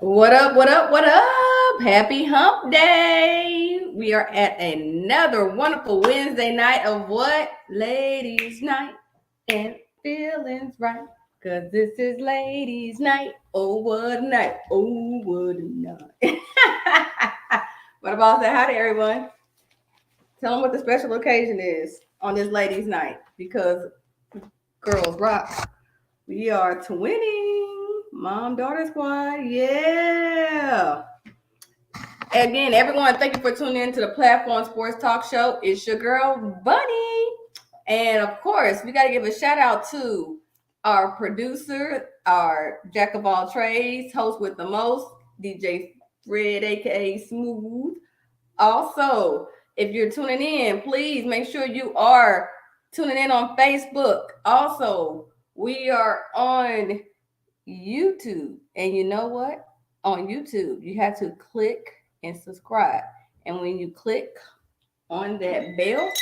What up? What up? What up? Happy Hump Day. We are at another wonderful Wednesday night of what? Ladies' night and feelings right. Cause this is ladies' night. Oh, what a night. Oh, what a night. What about that? Howdy, everyone. Tell them what the special occasion is on this ladies' night. Because girls rock. We are twinning. Mom daughter squad. Yeah. Again, everyone, thank you for tuning in to the Platform Sports Talk Show. It's your girl, Bunny. And of course, we got to give a shout out to our producer, our jack of all trades, host with the most, DJ Fred, aka Smoooth. Also, if you're tuning in, please make sure you are tuning in on Facebook. Also, we are on YouTube. And you know what? On YouTube, you have to click and subscribe. And when you click on that bell,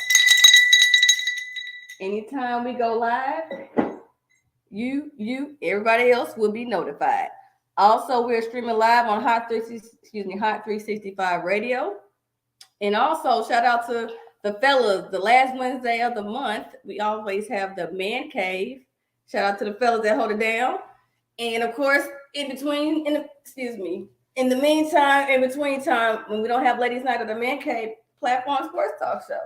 anytime we go live, everybody else will be notified. Also, we're streaming live on Hot 365 Radio. And also, shout out to the fellas. The last Wednesday of the month, we always have the man cave. Shout out to the fellas that hold it down. And of course, in between time, when we don't have ladies' night or the man cave platform sports talk show,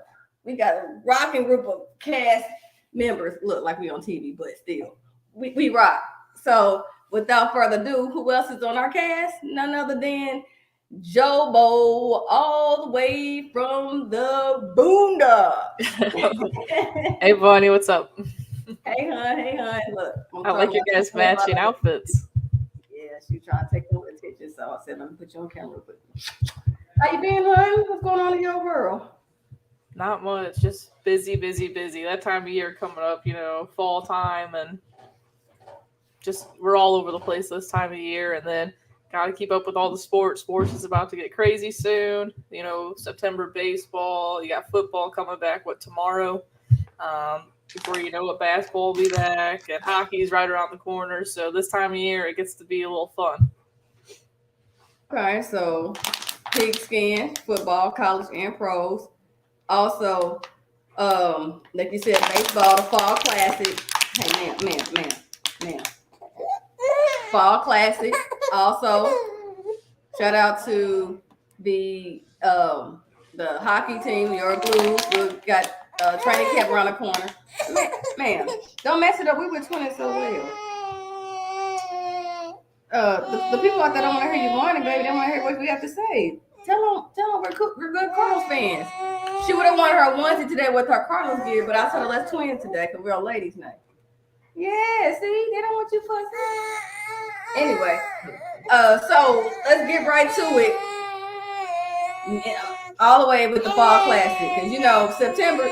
we got a rocking group of cast members. Look like we on TV, but still, we rock. So without further ado, who else is on our cast? None other than Jobo, all the way from the boondocks. Hey, Bonnie, what's up? Hey, hon. Look, I like your guys' matching outfits. Yeah, she trying to take a little attention, so I said, let me put you on camera. How you been, hon? What's going on in your world? Not much, just busy. That time of year coming up, fall time, and just we're all over the place this time of year, and then got to keep up with all the sports. Sports is about to get crazy soon. September baseball. You got football coming back, tomorrow? Before you know it, basketball will be back, and hockey's right around the corner. So this time of year, it gets to be a little fun. Okay, so pigskin, football, college, and pros. Also, like you said, baseball, the fall classic. Hey, ma'am. Fall classic. Also, shout out to the hockey team, your Blues. We got training camp around the corner. Ma'am, don't mess it up. We were twinning so well. The people out there don't want to hear you whining, baby. They want to hear what we have to say. Tell them we're good Cardinals fans. She would have wanted her onesie today with her Cardinals gear, but I told her let's twin today because we're on ladies' night. Yeah, see, they don't want you fussing. Anyway, so let's get right to it. Yeah, all the way with the fall classic, because September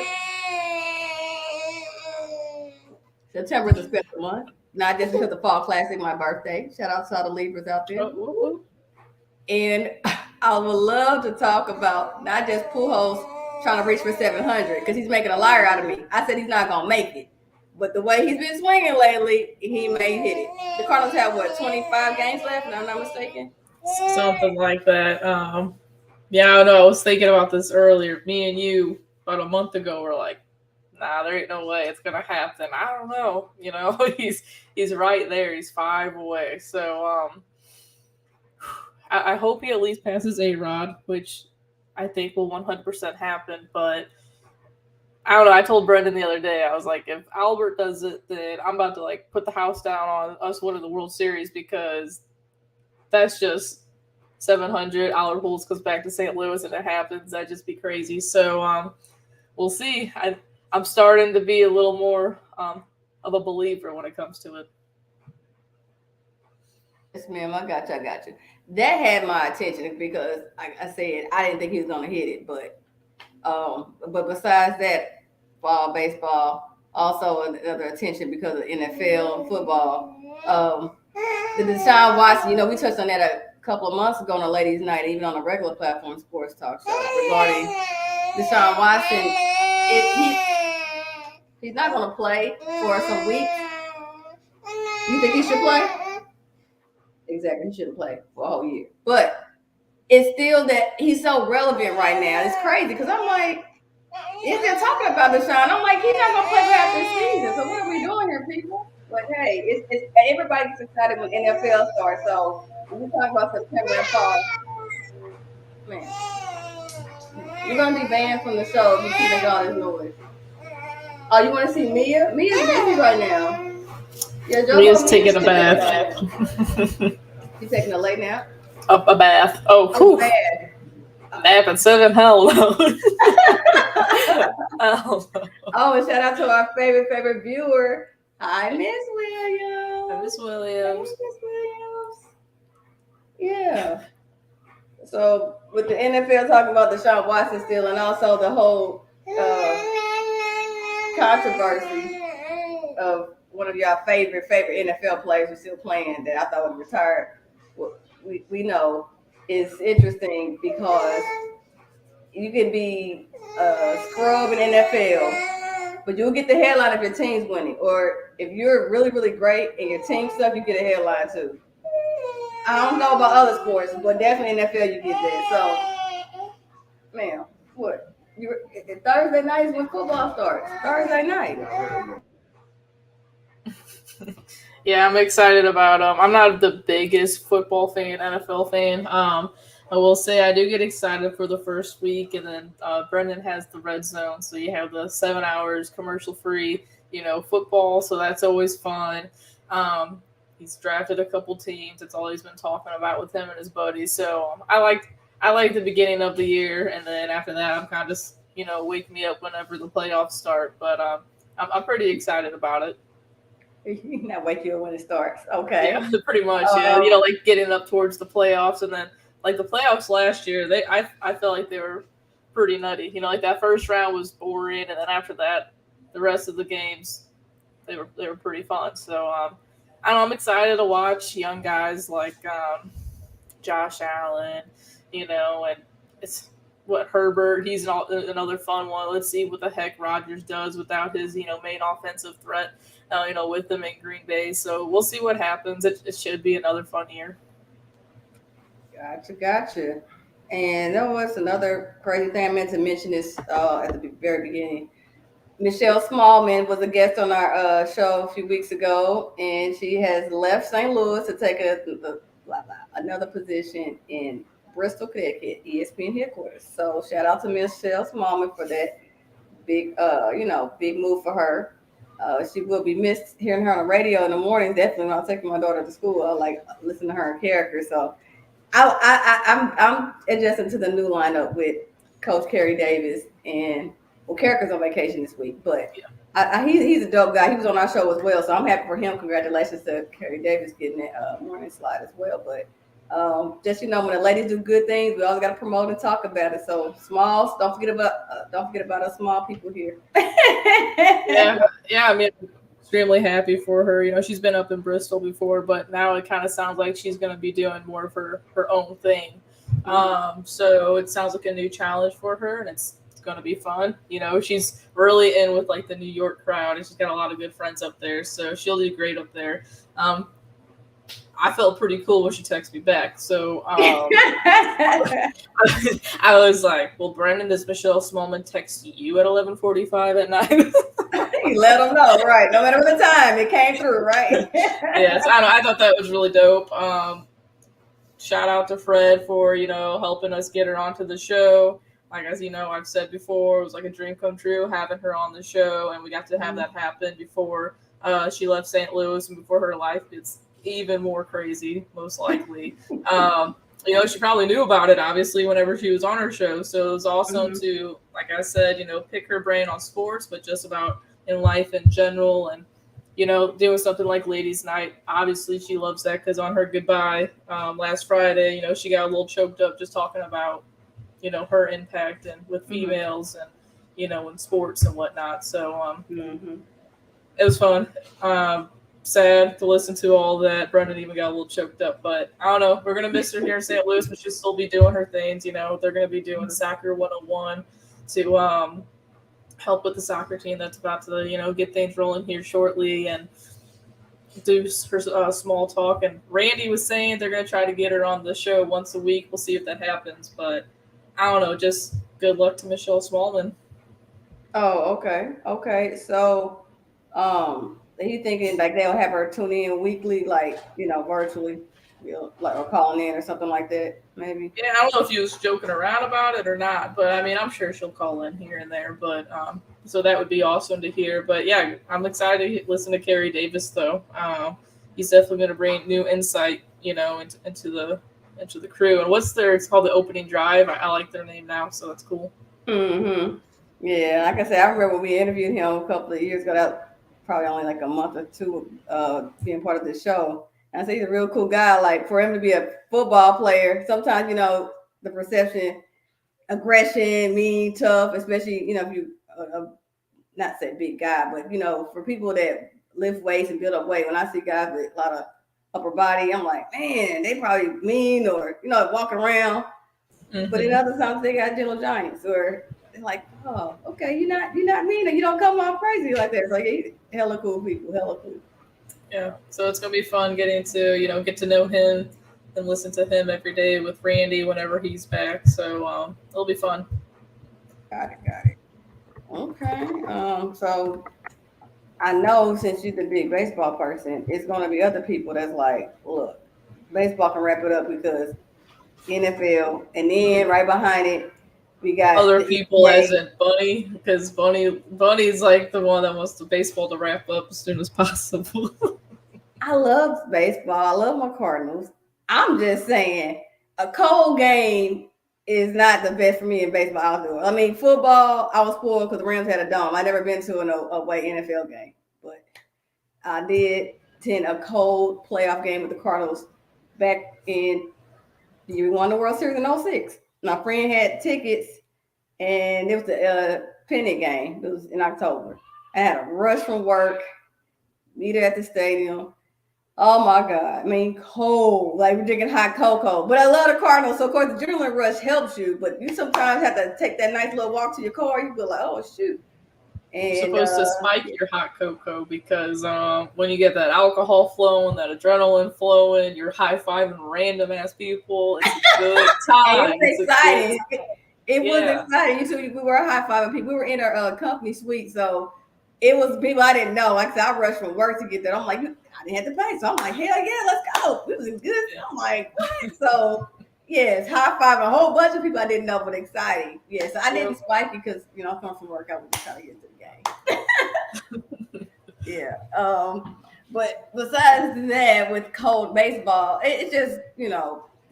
is a special month. Not just because of fall classic, my birthday. Shout out to all the Libras out there. And I would love to talk about not just Pujols trying to reach for 700 because he's making a liar out of me. I said he's not gonna make it, but the way he's been swinging lately, he may hit it. The Cardinals have 25 games left, if I'm not mistaken. Something like that. Yeah, I don't know. I was thinking about this earlier. Me and you about a month ago were like, nah, there ain't no way it's gonna happen. I don't know. He's right there. He's 5 away. So I hope he at least passes A-Rod, which I think will 100% happen. But I don't know. I told Brendan the other day, I was like, if Albert does it, then I'm about to put the house down on us winning the World Series because that's just 700. Albert Pujols goes back to St. Louis and it happens. That'd just be crazy. So we'll see. I'm starting to be a little more of a believer when it comes to it. Yes, ma'am. I got you. That had my attention because I said I didn't think he was going to hit it, but besides that, fall, baseball, also another attention because of NFL, football. The Deshaun Watson, we touched on that a couple of months ago on a ladies' night, even on a regular platform sports talk show regarding Deshaun Watson. He's not going to play for some weeks. You think he should play? Exactly. He shouldn't play for a whole year. But it's still that he's so relevant right now. It's crazy because I'm like, if they're talking about Deshaun, I'm like, he's not gonna play half this season. So what are we doing here, people? But hey, it's everybody gets excited when NFL starts. So when we talk about September and fall, man, you're gonna be banned from the show if you keep making all this noise. Oh, you want to see Mia? Mia's busy right now. Yeah, Joe Mia's Mia taking a should bath. She's taking a late nap. A bath. Oh, Oh, whew. bad. Nap at 7. Hell no. Hell no. Oh, and shout out to our favorite viewer. Hi, Miss Williams. Hi, Miss Williams. Hey, Miss Williams. Yeah. So with the NFL talking about Deshaun Watson still, and also the whole controversy of one of y'all favorite NFL players who's still playing that I thought would retire. We know is interesting because you can be a scrub in NFL, but you'll get the headline if your team's winning. Or if you're really, really great and your team sucks, you get a headline too. I don't know about other sports, but definitely NFL you get that. So, man, what? Thursday night is when football starts. Thursday night. Yeah, I'm excited about I'm not the biggest football fan, NFL fan. I will say I do get excited for the first week, and then Brendan has the red zone, so you have the 7 hours commercial free, football. So that's always fun. He's drafted a couple teams. That's all he's been talking about with him and his buddies. So I like the beginning of the year, and then after that, I'm kind of just wake me up whenever the playoffs start. But I'm pretty excited about it. Not wake you up when it starts. Okay. Yeah, pretty much. Yeah, like getting up towards the playoffs, and then like the playoffs last year, I felt like they were pretty nutty. Like that first round was boring, and then after that, the rest of the games they were pretty fun. So I don't know, I'm excited to watch young guys like Josh Allen, and it's what Herbert. He's another fun one. Let's see what the heck Rodgers does without his main offensive threat. With them in Green Bay. So we'll see what happens. It should be another fun year. Gotcha. And there was another crazy thing I meant to mention this at the very beginning. Michelle Smallman was a guest on our show a few weeks ago, and she has left St. Louis to take another position in Bristol, Connecticut, ESPN headquarters. So shout out to Michelle Smallman for that big move for her. She will be missed hearing her on the radio in the mornings. Definitely when I'm taking my daughter to school, I like listen to her in character. So I'm adjusting to the new lineup with Coach Kerry Davis, and Carricker's on vacation this week, but he's a dope guy. He was on our show as well, so I'm happy for him. Congratulations to Kerry Davis getting that morning slide as well. But just when the ladies do good things, we always got to promote and talk about it. So Smalls, don't forget about us small people here. yeah. I mean, extremely happy for her. She's been up in Bristol before, but now it kind of sounds like she's going to be doing more of her own thing. So it sounds like a new challenge for her, and it's going to be fun. She's really in with like the New York crowd, and she's got a lot of good friends up there, so she'll do great up there. I felt pretty cool when she texted me back. So I was like, well, Brandon, does Michelle Smallman text you at 11:45 at night? You let them know, right? No matter the time, it came through, right? Yes, I thought that was really dope. Shout out to Fred for, helping us get her onto the show. Like, as I've said before, it was like a dream come true having her on the show, and we got to have that happen before she left St. Louis and before her life gets even more crazy, most likely. She probably knew about it, obviously, whenever she was on her show. So it was awesome to, like I said, pick her brain on sports, but just about in life in general. And, doing something like Ladies Night, obviously she loves that because on her goodbye last Friday, she got a little choked up just talking about, her impact and with females and, in sports and whatnot. So it was fun. Sad to listen to all that. Brendan even got a little choked up, but I don't know. We're going to miss her here in St. Louis, but she'll still be doing her things. They're going to be doing Soccer 101 to help with the soccer team that's about to, get things rolling here shortly. And do her small talk. And Randy was saying they're gonna try to get her on the show once a week. We'll see if that happens, but I don't know. Just good luck to Michelle Smallman. Oh, okay. So, are you thinking like they'll have her tune in weekly, like virtually, like or calling in or something like that, maybe? Yeah, I don't know if he was joking around about it or not, but I mean, I'm sure she'll call in here and there. But so that would be awesome to hear. But yeah, I'm excited to listen to Kerry Davis though. He's definitely going to bring new insight, into the crew. And what's their? It's called the Opening Drive. I like their name now, so that's cool. Mm-hmm. Yeah, like I said, I remember when we interviewed him a couple of years ago. That probably only like a month or two being part of the show. And I said he's a real cool guy. Like for him to be a football player, sometimes the perception, aggression, mean, tough, especially if you not say big guy, but for people that lift weights and build up weight. When I see guys with a lot of upper body, I'm like, man, they probably mean or walking around. But in other times they got gentle giants, or they're like, oh, okay, you're not mean, or you don't come off crazy like that. It's like hella cool people, hella cool. Yeah, so it's gonna be fun getting to get to know him and listen to him every day with Randy whenever he's back. So it'll be fun. Got it. Okay. So I know since you're the big baseball person, it's gonna be other people that's like, look, baseball can wrap it up because NFL, and then right behind it, we got Other the people, as NBA. in Bunny, because Bunny's like the one that wants the baseball to wrap up as soon as possible. I love baseball. I love my Cardinals. I'm just saying, a cold game is not the best for me in baseball outdoor. I mean, football, I was spoiled because the Rams had a dome. I never been to an away NFL game, but I did attend a cold playoff game with the Cardinals back in we won the World Series in '06. My friend had tickets, and it was the pennant game. It was in October. I had a rush from work, meet her at the stadium. Oh my God. I mean, cold. Like we're drinking hot cocoa. But I love the Cardinals. So, of course, the adrenaline rush helps you. But you sometimes have to take that nice little walk to your car. You feel like, oh, shoot. You're And supposed to spike your hot cocoa because when you get that alcohol flowing, that adrenaline flowing, you're high fiving random ass people. It's a good time. it was exciting. It was Yeah. exciting. You see, we were high fiving people. We were in our company suite. So it was people I didn't know. Like I said, I rushed from work to get there. I'm like, I didn't have to pay. So I'm like, hell yeah, let's go. We was in good. I'm like, what? So yes, high five a whole bunch of people I didn't know, but exciting. Yes, I didn't spike because I come from work. I was just trying to get to the game. Yeah. But besides that, with cold baseball, it's just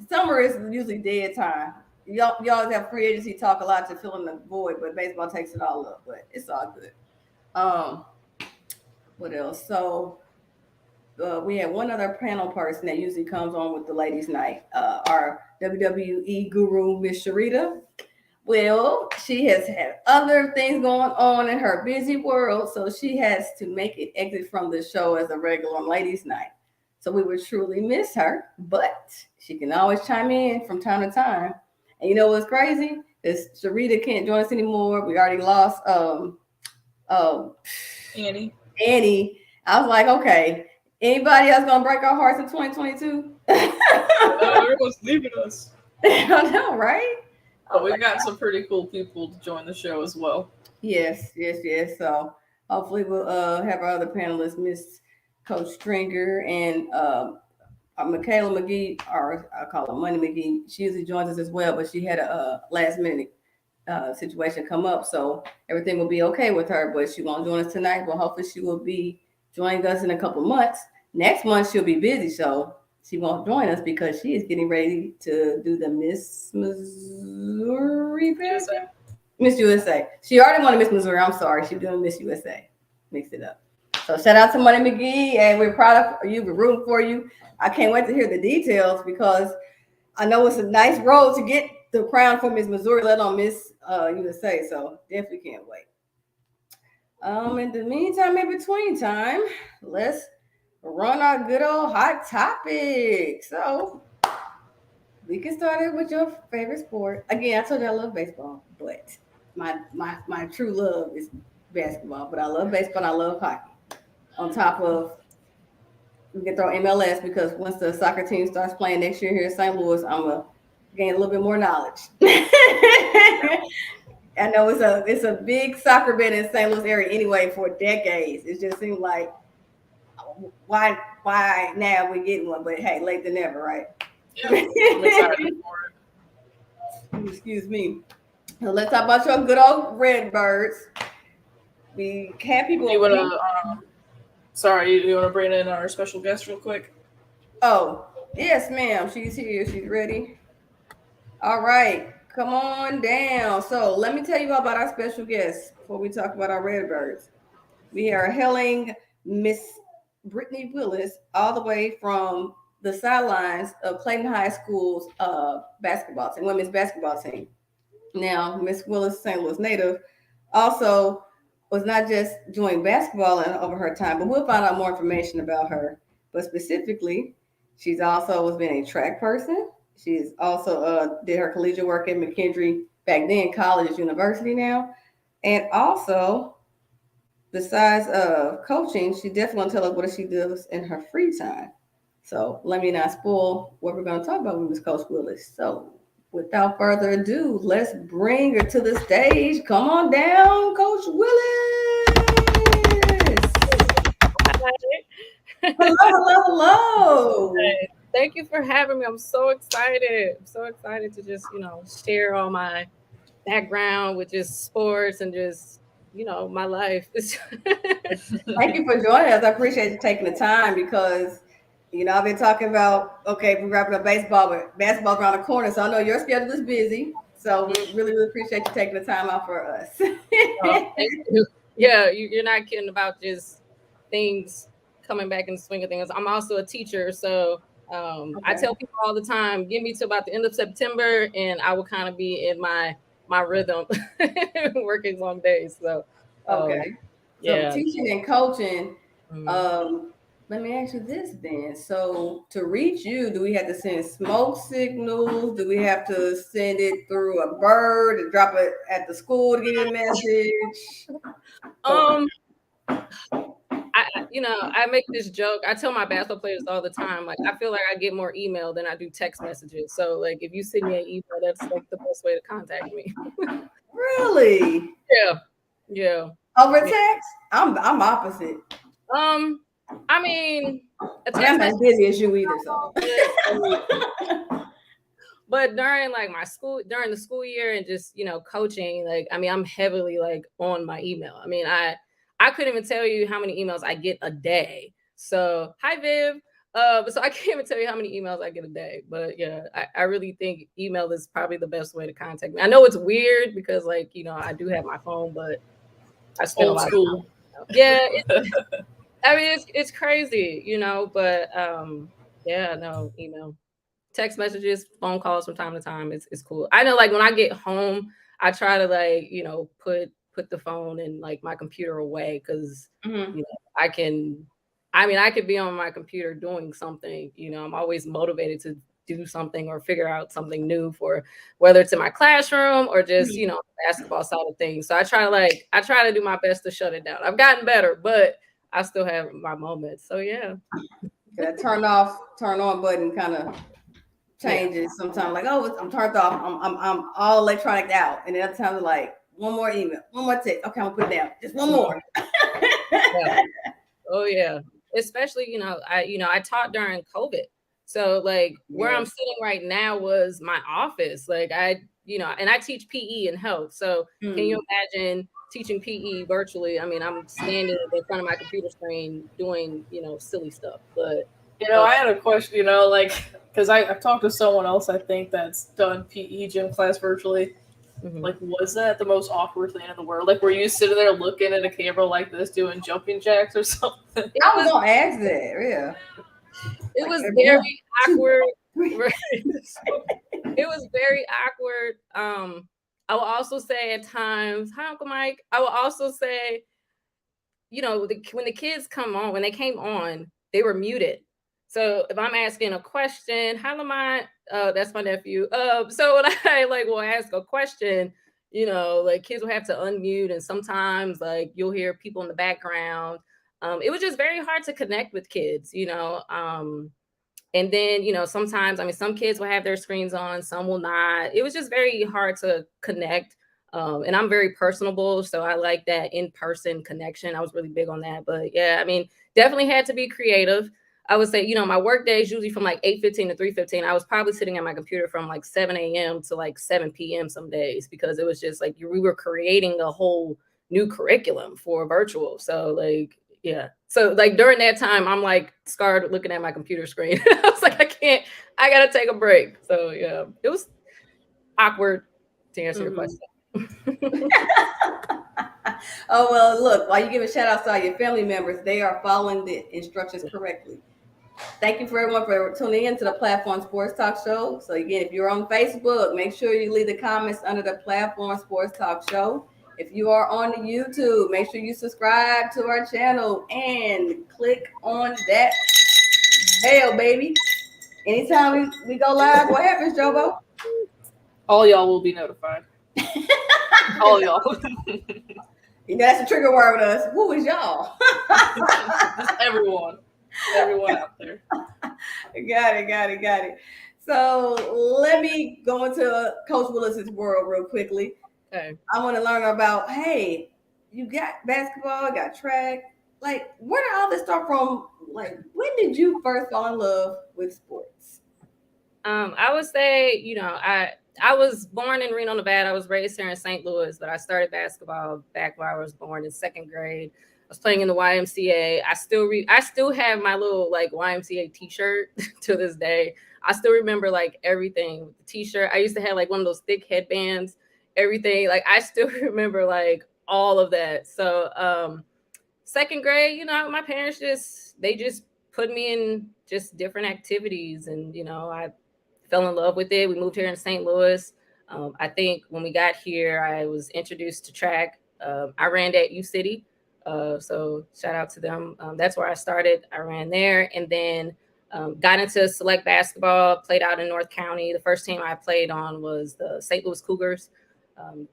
summer is usually dead time. Y'all have free agency talk a lot to fill in the void, but baseball takes it all up. But it's all good. Um, what else? So we had one other panel person that usually comes on with the ladies' night. Our WWE guru, Miss Sharita. Well, she has had other things going on in her busy world, so she has to make an exit from the show as a regular on ladies' night. So we would truly miss her, but she can always chime in from time to time. And you know what's crazy? Is Sharita can't join us anymore. We already lost Annie. Annie. I was like, okay, anybody else gonna break our hearts in 2022? Everyone's leaving us. I know, right? But we've got some pretty cool people to join the show as well. Yes. So hopefully we'll have our other panelists, Miss Coach Stringer and Michaela McGee, or I call her Money McGee. She usually joins us as well, but she had a last minute situation come up, so everything will be okay with her. But she won't join us tonight. But hopefully she will be joining us in a couple months. Next month she'll be busy, so she won't join us because she is getting ready to do the Miss Missouri pageant. Miss USA. She already won Miss Missouri. I'm sorry. She's doing Miss USA. Mix it up. So shout out to Money McGee, and we're proud of you. We're rooting for you. I can't wait to hear the details because I know it's a nice road to get the crown for Miss Missouri, let alone Miss USA. So definitely can't wait. In the meantime, in between time, let's run our good old hot topic. So we can start it with your favorite sport. Again, I told you I love baseball, but my true love is basketball. But I love baseball and I love hockey. On top of we can throw MLS because once the soccer team starts playing next year here in St. Louis, I'm gonna gain a little bit more knowledge. I know it's a big soccer bed in St. Louis area anyway for decades. It just seemed like why now we getting one, but hey, late than never, right? Yeah, I'm excited for it. Excuse me. So let's talk about your good old Redbirds. We have people. You wanna? Sorry, you wanna bring in our special guest real quick? Oh, yes, ma'am. She's here. She's ready. All right. Come on down. So let me tell you all about our special guest before we talk about our Redbirds. We are hailing Miss Brittany Willis all the way from the sidelines of Clayton High School's basketball team, women's basketball team. Now, Miss Willis, St. Louis native, also was not just doing basketball over her time, but we'll find out more information about her. But specifically, she's also was being a track person. She's also did her collegiate work at McKendree back then, college, university now, and also besides coaching, she definitely want to tell us what she does in her free time. So let me not spoil what we're going to talk about with Miss Coach Willis. So without further ado, let's bring her to the stage. Come on down, Coach Willis. Hello, hello, hello. Hey, thank you for having me. I'm so excited. I'm so excited to just, share all my background with just sports and just, my life. Thank you for joining us. I appreciate you taking the time because, I've been talking about, okay, we're wrapping up baseball, but basketball's around the corner. So I know your schedule is busy. So we really, really appreciate you taking the time out for us. Oh, thank you. Yeah, you're not kidding about just things coming back in the swing of things. I'm also a teacher. So I tell people all the time, give me to about the end of September and I will kind of be in my rhythm working long days. So okay. Yeah. So teaching and coaching, let me ask you this then. So to reach you, do we have to send smoke signals? Do we have to send it through a bird and drop it at the school to get a message? I make this joke. I tell my basketball players all the time, like, I feel like I get more email than I do text messages. So, like, if you send me an email, that's like the best way to contact me. Really? Yeah. Over text? I'm opposite. I mean, I'm not as busy as you either, so. But during the school year and just, coaching, like, I mean, I'm heavily like on my email. I mean, I couldn't even tell you how many emails I get a day. So hi Viv. So I can't even tell you how many emails I get a day. But yeah, I really think email is probably the best way to contact me. I know it's weird because I do have my phone, but I spend a lot of time. Yeah. I mean, it's crazy, but email. Text messages, phone calls from time to time. It's cool. I know, like, when I get home, I try to put the phone and like my computer away because I could be on my computer doing something. I'm always motivated to do something or figure out something new for whether it's in my classroom or just basketball side of things. So I try to do my best to shut it down. I've gotten better, but I still have my moments. So yeah. That turn on button kind of changes sometimes. Like, oh, I'm turned off. I'm all electronic out, and then other times like one more email, one more text. Okay, I'm gonna put it down. Just one more. Yeah. Oh yeah. Especially I taught during COVID, so like where I'm sitting right now was my office. Like and I teach PE and health. So can you imagine teaching PE virtually? I mean, I'm standing in front of my computer screen doing silly stuff. But I had a question. Because I've talked to someone else I think that's done PE gym class virtually. Like, was that the most awkward thing in the world? Like, were you sitting there looking at a camera like this doing jumping jacks or something? I was gonna ask that. Yeah. It was very awkward. It was very awkward. I will also say at times, hi Uncle Mike. I will also say, when the kids when they came on, they were muted. So if I'm asking a question, hi Lamont, that's my nephew. So when I will ask a question, kids will have to unmute, and sometimes you'll hear people in the background. it was just very hard to connect with kids, and then, sometimes, some kids will have their screens on, some will not. It was just very hard to connect. And I'm very personable, so I like that in-person connection. I was really big on that. But yeah, definitely had to be creative. I would say, my work day is usually from like 8:15 to 3:15. I was probably sitting at my computer from like 7 a.m. to like 7 p.m. some days, because it was just like we were creating a whole new curriculum for virtual. So like, yeah. So like during that time, I'm like scarred looking at my computer screen. I was like, I gotta take a break. So yeah, it was awkward, to answer your question. Oh, well, look, while you give a shout out to all your family members, they are following the instructions correctly. Thank you for everyone for tuning in to the Platform Sports Talk Show. So again, if you're on Facebook, make sure you leave the comments under the Platform Sports Talk Show. If you are on the YouTube, make sure you subscribe to our channel and click on that bell, baby. Anytime we go live, what happens, Jobo? All y'all will be notified. All y'all. That's a trigger word with us. Who is y'all? Just everyone out there. Got it. So let me go into Coach Willis's world real quickly. Okay. I want to learn about, hey, you got basketball, got track. Like, where did all this start from? Like, when did you first fall in love with sports? I would say, I was born in Reno, Nevada. I was raised here in St. Louis, but I started basketball back when I was born in second grade. I was playing in the YMCA. I still have my little like YMCA t-shirt to this day. I still remember like everything with the t-shirt. I used to have like one of those thick headbands, everything. Like I still remember like all of that. So second grade, my parents just put me in just different activities, and I fell in love with it. We moved here in St. Louis. I think when we got here, I was introduced to track. I ran at U City. So shout out to them. That's where I started. I ran there, and then got into select basketball, played out in North County. The first team I played on was the St. Louis Cougars.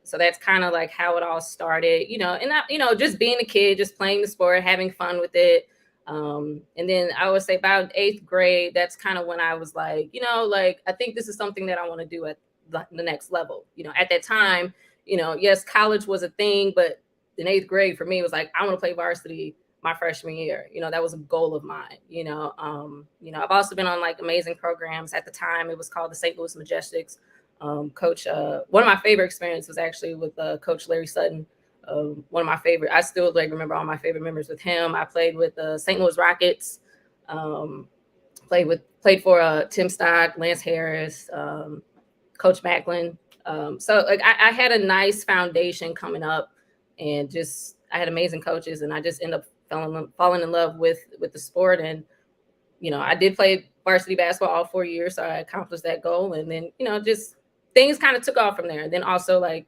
So that's kind of like how it all started, and just being a kid, just playing the sport, having fun with it. And then I would say about 8th grade, that's kind of when I was like, I think this is something that I want to do at the next level. At that time, yes, college was a thing, but in 8th grade for me, it was like, I want to play varsity my freshman year. That was a goal of mine. I've also been on like amazing programs. At the time, it was called the St. Louis Majestics. Coach, one of my favorite experiences was actually with Coach Larry Sutton. One of my favorite, I still remember all my favorite memories with him. I played with St. Louis Rockets, played for Tim Stock, Lance Harris, Coach Macklin. So like I had a nice foundation coming up, and just I had amazing coaches, and I just ended up falling in love with the sport. And I did play varsity basketball all 4 years, so I accomplished that goal. And then just things kind of took off from there. And then also like,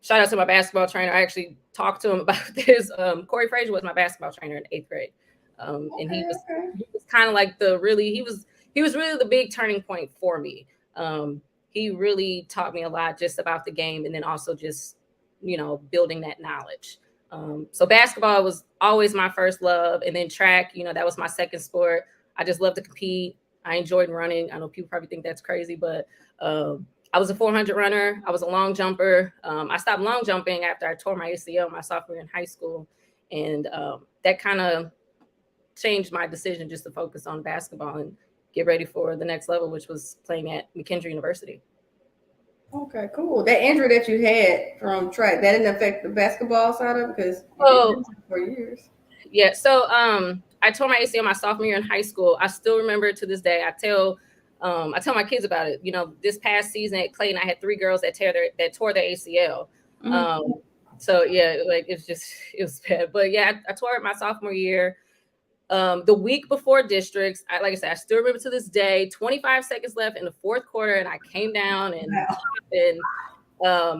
shout out to my basketball trainer. I actually talked to him about this. Corey Frazier was my basketball trainer in 8th grade. And he was kind of like he was really the big turning point for me. He really taught me a lot just about the game, and then also just, building that knowledge. So basketball was always my first love. And then track, that was my second sport. I just love to compete. I enjoyed running. I know people probably think that's crazy, but I was a 400 runner. I was a long jumper. I stopped long jumping after I tore my ACL my sophomore year in high school. And that kind of changed my decision just to focus on basketball and get ready for the next level, which was playing at McKendree University. Okay, cool. That injury that you had from track, that didn't affect the basketball side of it, because for years. Yeah. So I tore my ACL my sophomore year in high school. I still remember it to this day. I tell my kids about it. This past season at Clayton, I had 3 girls that tore their ACL. Mm-hmm. So yeah, like it was bad. But yeah, I tore it my sophomore year. The week before districts, like I said, I still remember to this day, 25 seconds left in the 4th quarter, and I came down and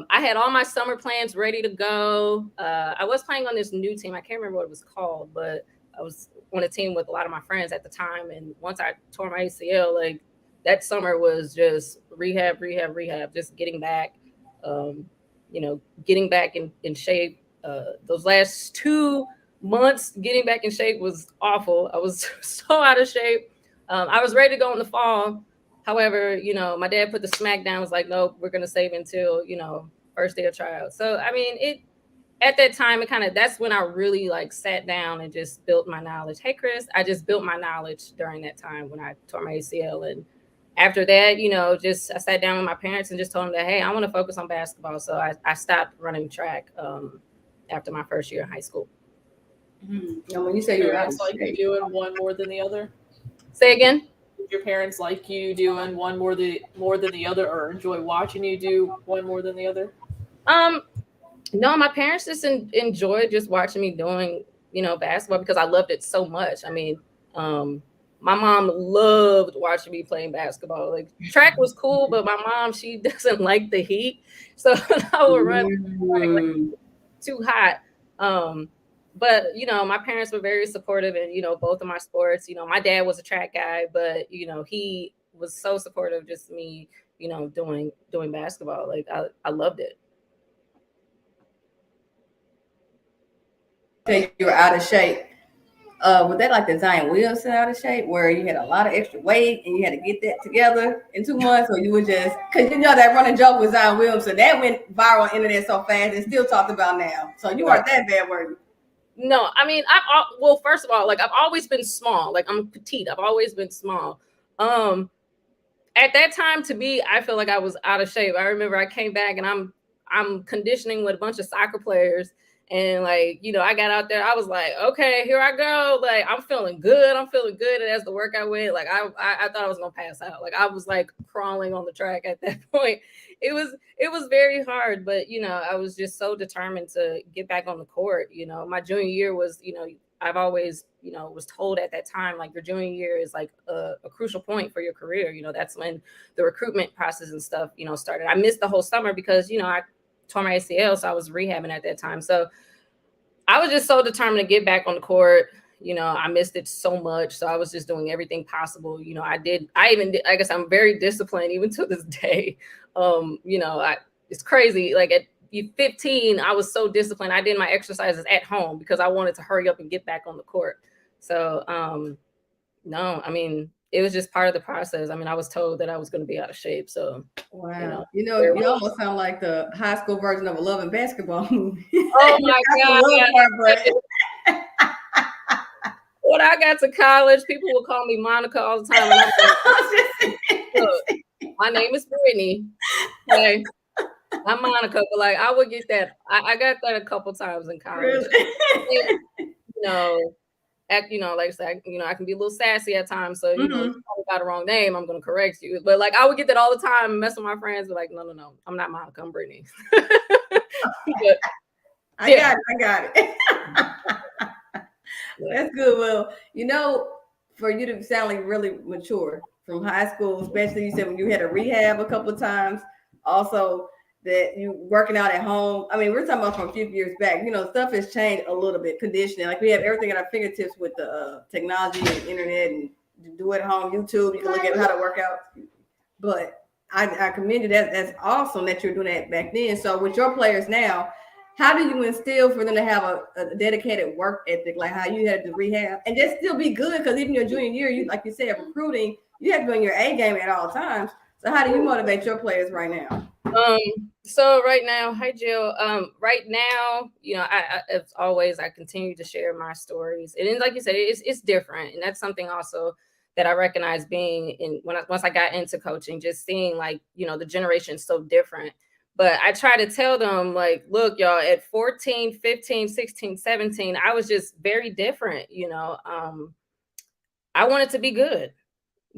I had all my summer plans ready to go. I was playing on this new team. I can't remember what it was called, but I was on a team with a lot of my friends at the time. And once I tore my ACL, like that summer was just rehab, just getting back, getting back in shape. Those last 2 months getting back in shape was awful. I was so out of shape. I was ready to go in the fall. However, my dad put the smack down, was like, nope, we're going to save until, first day of tryout. So, I mean, at that time, that's when I really like sat down and just built my knowledge. Hey, Chris, I just built my knowledge during that time when I tore my ACL. And after that, I sat down with my parents and just told them that, hey, I want to focus on basketball. So I stopped running track after my first year in high school. And when you say you're parents like you doing one more than the other? Say again? Did your parents like you doing one more than the other, or enjoy watching you do one more than the other? No, my parents just enjoyed just watching me doing, basketball because I loved it so much. I mean, my mom loved watching me playing basketball. Like track was cool, but my mom, she doesn't like the heat. So I would run too hot. But, my parents were very supportive in, both of my sports. My dad was a track guy, but, he was so supportive of just me, doing basketball. Like I loved it. You were out of shape. Was that like the Zion Williamson out of shape where you had a lot of extra weight and you had to get that together in 2 months, or you were just because that running joke with Zion Williamson that went viral on the internet so fast and still talked about now. So you weren't that bad, were you? No, I mean, first of all, like I've always been small. Like I'm petite. I've always been small. At that time, to me, I feel like I was out of shape. I remember I came back and I'm conditioning with a bunch of soccer players. And like, I got out there, I was like, okay, here I go. Like, I'm feeling good. And as the workout went, like I thought I was gonna pass out. Like I was like crawling on the track at that point. It was very hard, but I was just so determined to get back on the court. My junior year was, I've always, was told at that time, like your junior year is like a crucial point for your career. That's when the recruitment process and stuff, started. I missed the whole summer because, I tore my ACL, so I was rehabbing at that time. So I was just so determined to get back on the court. I missed it so much. So I was just doing everything possible. I guess I'm very disciplined even to this day. It's crazy. Like at 15, I was so disciplined. I did my exercises at home because I wanted to hurry up and get back on the court. So, no, I mean, it was just part of the process. I mean, I was told that I was going to be out of shape. So, wow. You almost sound like the high school version of a Love and Basketball movie. Oh my God. When I got to college, people would call me Monica all the time. And look, my name is Brittany. Okay. I'm Monica, but like I would get that. I got that a couple times in college. Really? Like I said, I can be a little sassy at times. So, if you got a wrong name, I'm going to correct you. But like, I would get that all the time, mess with my friends. But like, no, I'm not Monica, I'm Brittany. But, I got it. That's good. Well, for you to sound like really mature from high school, especially you said when you had a rehab a couple of times, also that you working out at home. I mean, we're talking about from a few years back. Stuff has changed a little bit. Conditioning, like we have everything at our fingertips with the technology and internet, and you do it at home. YouTube, you can look at how to work out. But I commend you. That's awesome that you're doing that back then. So with your players now, how do you instill for them to have a dedicated work ethic, like how you had to rehab and just still be good? Because even your junior year, you like you said, recruiting, you have to be on your A game at all times. So how do you motivate your players right now? So right now, hi Jill. Right now, as always, I continue to share my stories, and then, like you said, it's different, and that's something also that I recognize being in once I got into coaching, just seeing like the generation so different. But I try to tell them like, look, y'all, at 14, 15, 16, 17, I was just very different. I wanted to be good.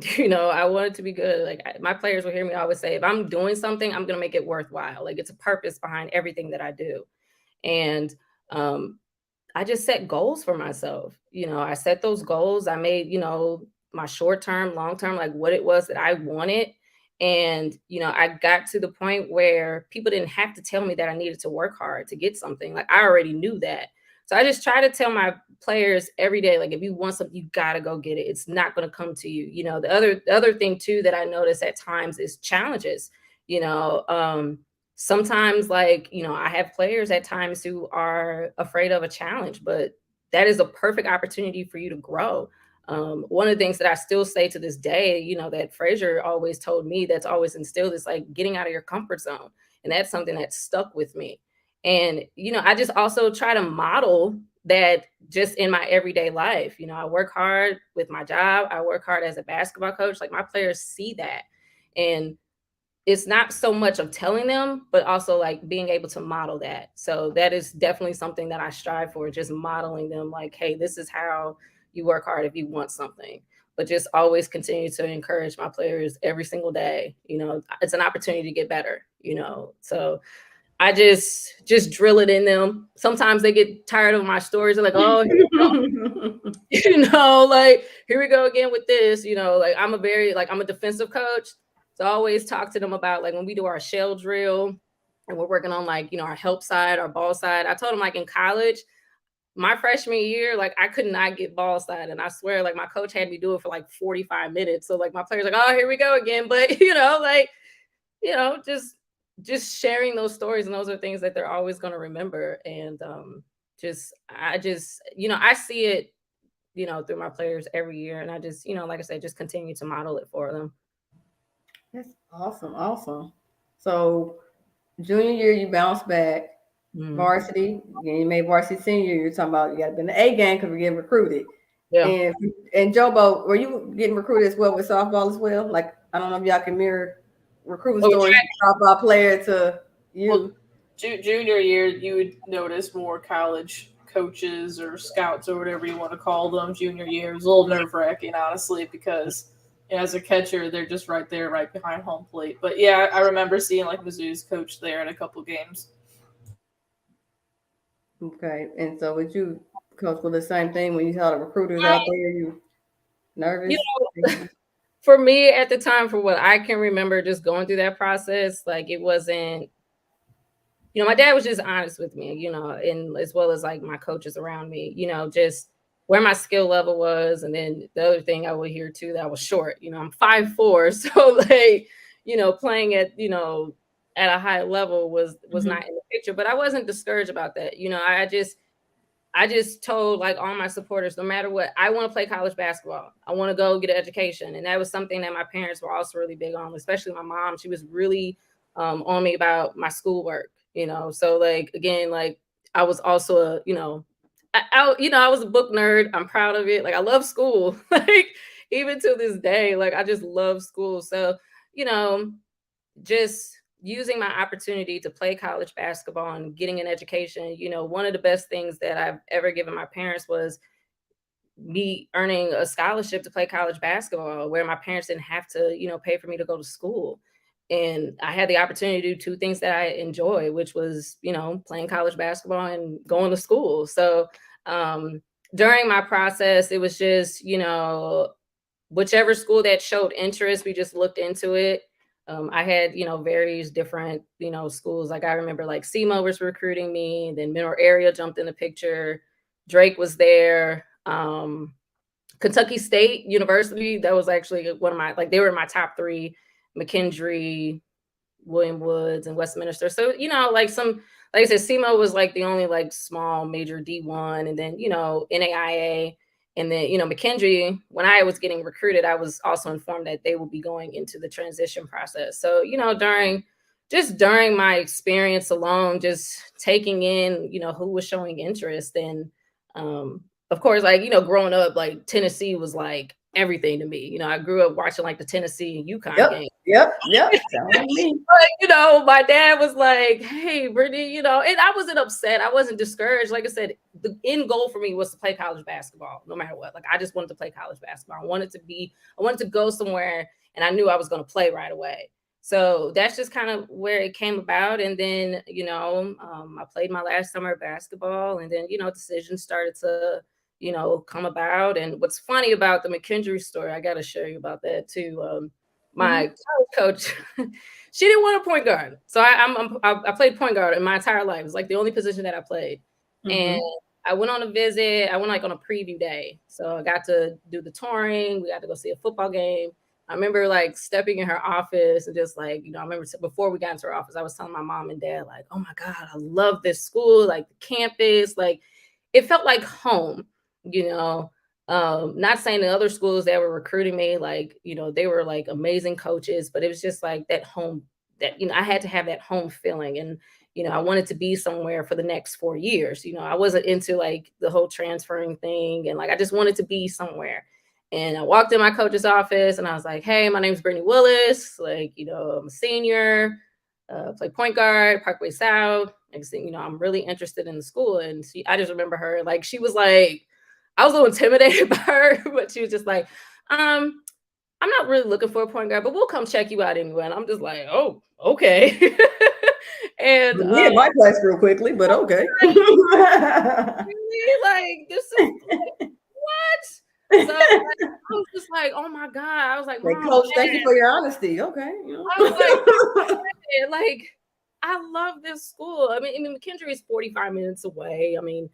I wanted to be good. Like my players will hear me always say, if I'm doing something, I'm going to make it worthwhile. Like it's a purpose behind everything that I do. And I just set goals for myself. I set those goals. I made, my short-term, long-term, like what it was that I wanted. And, I got to the point where people didn't have to tell me that I needed to work hard to get something. Like I already knew that. So I just try to tell my players every day, like, if you want something, you got to go get it. It's not going to come to you. The other thing too, that I notice at times is challenges, sometimes like, I have players at times who are afraid of a challenge, but that is a perfect opportunity for you to grow. One of the things that I still say to this day, you know, that Fraser always told me, that's always instilled, is like getting out of your comfort zone. And that's something that stuck with me. And, you know, I just also try to model that just in my everyday life. You know, I work hard with my job. I work hard as a basketball coach. Like, my players see that. And it's not so much of telling them, but also like being able to model that. So that is definitely something that I strive for, just modeling them like, hey, this is how you work hard if you want something. But just always continue to encourage my players every single day. You know, it's an opportunity to get better, you know. So I just drill it in them. Sometimes they get tired of my stories. They're like, oh, you know, like, here we go again with this. You know, like, I'm a defensive coach. So I always talk to them about, like, when we do our shell drill and we're working on, like, you know, our help side, our ball side. I told them, like, in college, my freshman year, like, I could not get ball side. And I swear, like, my coach had me do it for like 45 minutes. So like, my players like, oh, here we go again. But, you know, like, you know, just sharing those stories. And those are things that they're always going to remember. And I just, you know, I see it, you know, through my players every year. And I just, you know, like I said, just continue to model it for them. That's awesome. Awesome. So junior year, you bounced back. Varsity, you made varsity senior. You're talking about you got to be in the A game because we're getting recruited. Yeah. And Jobo, were you getting recruited as well with softball as well? Like, I don't know if y'all can mirror recruiting stories, softball player to you. Well, junior year, you would notice more college coaches or scouts or whatever you want to call them. Junior year was a little nerve-wracking, honestly, because, you know, as a catcher, they're just right there, right behind home plate. But yeah, I remember seeing like Mizzou's coach there in a couple games. Okay, and so would you, Coach, for the same thing when you saw the recruiters out there? You nervous? You know, for me at the time, for what I can remember, just going through that process, like, it wasn't, you know, my dad was just honest with me, you know, and as well as like my coaches around me, you know, just where my skill level was. And then the other thing I would hear too, that I was short, you know, I'm 5'4", so like, you know, playing at, you know, at a high level was not in the picture, but I wasn't discouraged about that. You know, I just told like all my supporters, no matter what, I want to play college basketball. I want to go get an education. And that was something that my parents were also really big on, especially my mom. She was really on me about my schoolwork, you know? So like, again, like, I was also a, you know, I was a book nerd. I'm proud of it. Like, I love school. Like, even to this day, like, I just love school. So, you know, just using my opportunity to play college basketball and getting an education, you know, one of the best things that I've ever given my parents was me earning a scholarship to play college basketball, where my parents didn't have to, you know, pay for me to go to school. And I had the opportunity to do two things that I enjoy, which was, you know, playing college basketball and going to school. So during my process, it was just, you know, whichever school that showed interest, we just looked into it. I had, you know, various different, you know, schools. Like, I remember like SEMO was recruiting me, then Mineral Area jumped in the picture. Drake was there. Kentucky State University, that was actually one of my, like, they were in my top three. McKendree, William Woods, and Westminster. So, you know, like like I said, SEMO was like the only like small major D1, and then, you know, NAIA. And then, you know, McKendree, when I was getting recruited, I was also informed that they will be going into the transition process. So, you know, during my experience alone, just taking in, you know, who was showing interest. And of course, like, you know, growing up, like, Tennessee was like everything to me. You know, I grew up watching like the Tennessee and UConn game. Yep. But, you know, my dad was like, hey, Brittany, you know, and I wasn't upset. I wasn't discouraged. Like I said, the end goal for me was to play college basketball, no matter what. Like, I just wanted to play college basketball. I wanted to go somewhere, and I knew I was going to play right away. So that's just kind of where it came about. And then, you know, I played my last summer of basketball, and then, you know, decisions started to, you know, come about. And what's funny about the McKendree story, I got to share you about that too. My college coach, she didn't want a point guard. So I played point guard in my entire life. It was like the only position that I played. And I went on a visit. I went like on a preview day. So I got to do the touring. We got to go see a football game. I remember like stepping in her office and just like, you know, I remember before we got into her office, I was telling my mom and dad, like, oh my God, I love this school, like the campus, like, it felt like home, you know. Not saying the other schools that were recruiting me, like, you know, they were like amazing coaches, but it was just like that home, that, you know, I had to have that home feeling. And, you know, I wanted to be somewhere for the next 4 years. You know, I wasn't into like the whole transferring thing. And like, I just wanted to be somewhere. And I walked in my coach's office and I was like, hey, my name's Brittany Willis. Like, you know, I'm a senior, play point guard, Parkway South. Next thing, you know, I'm really interested in the school. And I just remember her, like, she was like, I was a little intimidated by her, but she was just like, I'm not really looking for a point guard, but we'll come check you out anyway. And I'm just like, oh, okay. And we in my class real quickly, but okay. Really? Like, this is like, what? So like, I was just like, oh my God. I was like, Coach, thank you for your honesty. Okay. You know? I was like, I love this school. I mean, McKendree is 45 minutes away. I mean,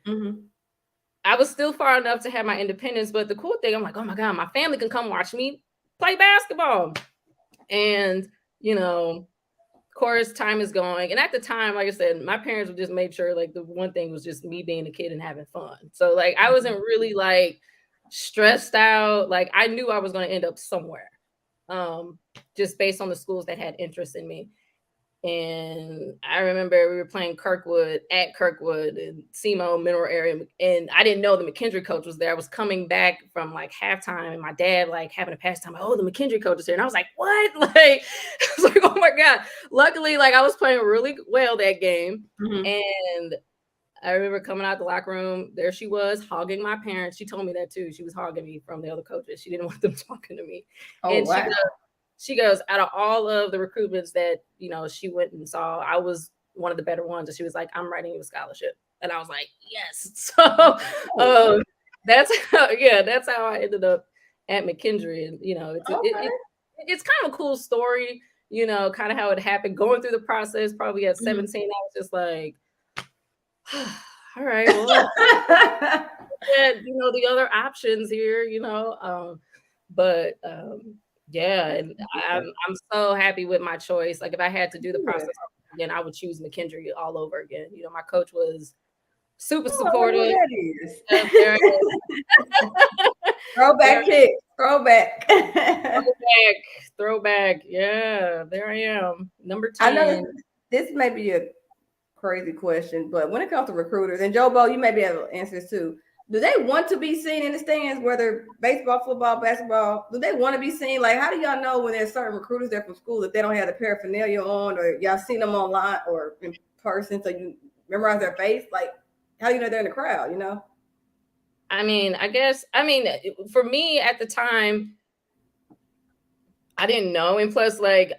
I was still far enough to have my independence, but the cool thing, I'm like, oh my God, my family can come watch me play basketball. And, you know, of course, time is going. And at the time, like I said, my parents would just make sure, like, the one thing was just me being a kid and having fun. So, like, I wasn't really, like, stressed out. Like, I knew I was going to end up somewhere, just based on the schools that had interest in me. And I remember we were playing Kirkwood and SEMO mineral area. And I didn't know the McKendree coach was there. I was coming back from like halftime and my dad like having a pastime. Oh, the McKendree coach is here. And I was like, what? Like, I was like, oh my God. Luckily, like I was playing really well that game. And I remember coming out the locker room. There she was hogging my parents. She told me that too. She was hogging me from the other coaches. She didn't want them talking to me. Oh, and wow. She goes, out of all of the recruitments that, you know, she went and saw, I was one of the better ones. And she was like, I'm writing you a scholarship. And I was like, yes. So that's how I ended up at McKendree. And, you know, it's kind of a cool story, you know, kind of how it happened. Going through the process, probably at 17, I was just like, all right, well, you know, the other options here, you know, yeah, and I'm so happy with my choice. Like if I had to do the process again, I would choose McKendree all over again. You know, my coach was super supportive. Throwback kick. Throwback. Yeah, there I am. Number 10. I know this may be a crazy question, but when it comes to recruiters, and Joe Bo, you may be able to answer this too. Do they want to be seen in the stands, whether baseball, football, basketball? Do they want to be seen? Like, how do y'all know when there's certain recruiters there from school that they don't have the paraphernalia on, or y'all seen them online or in person, so you memorize their face? Like, how do you know they're in the crowd, you know? I mean, for me at the time, I didn't know. And plus, like,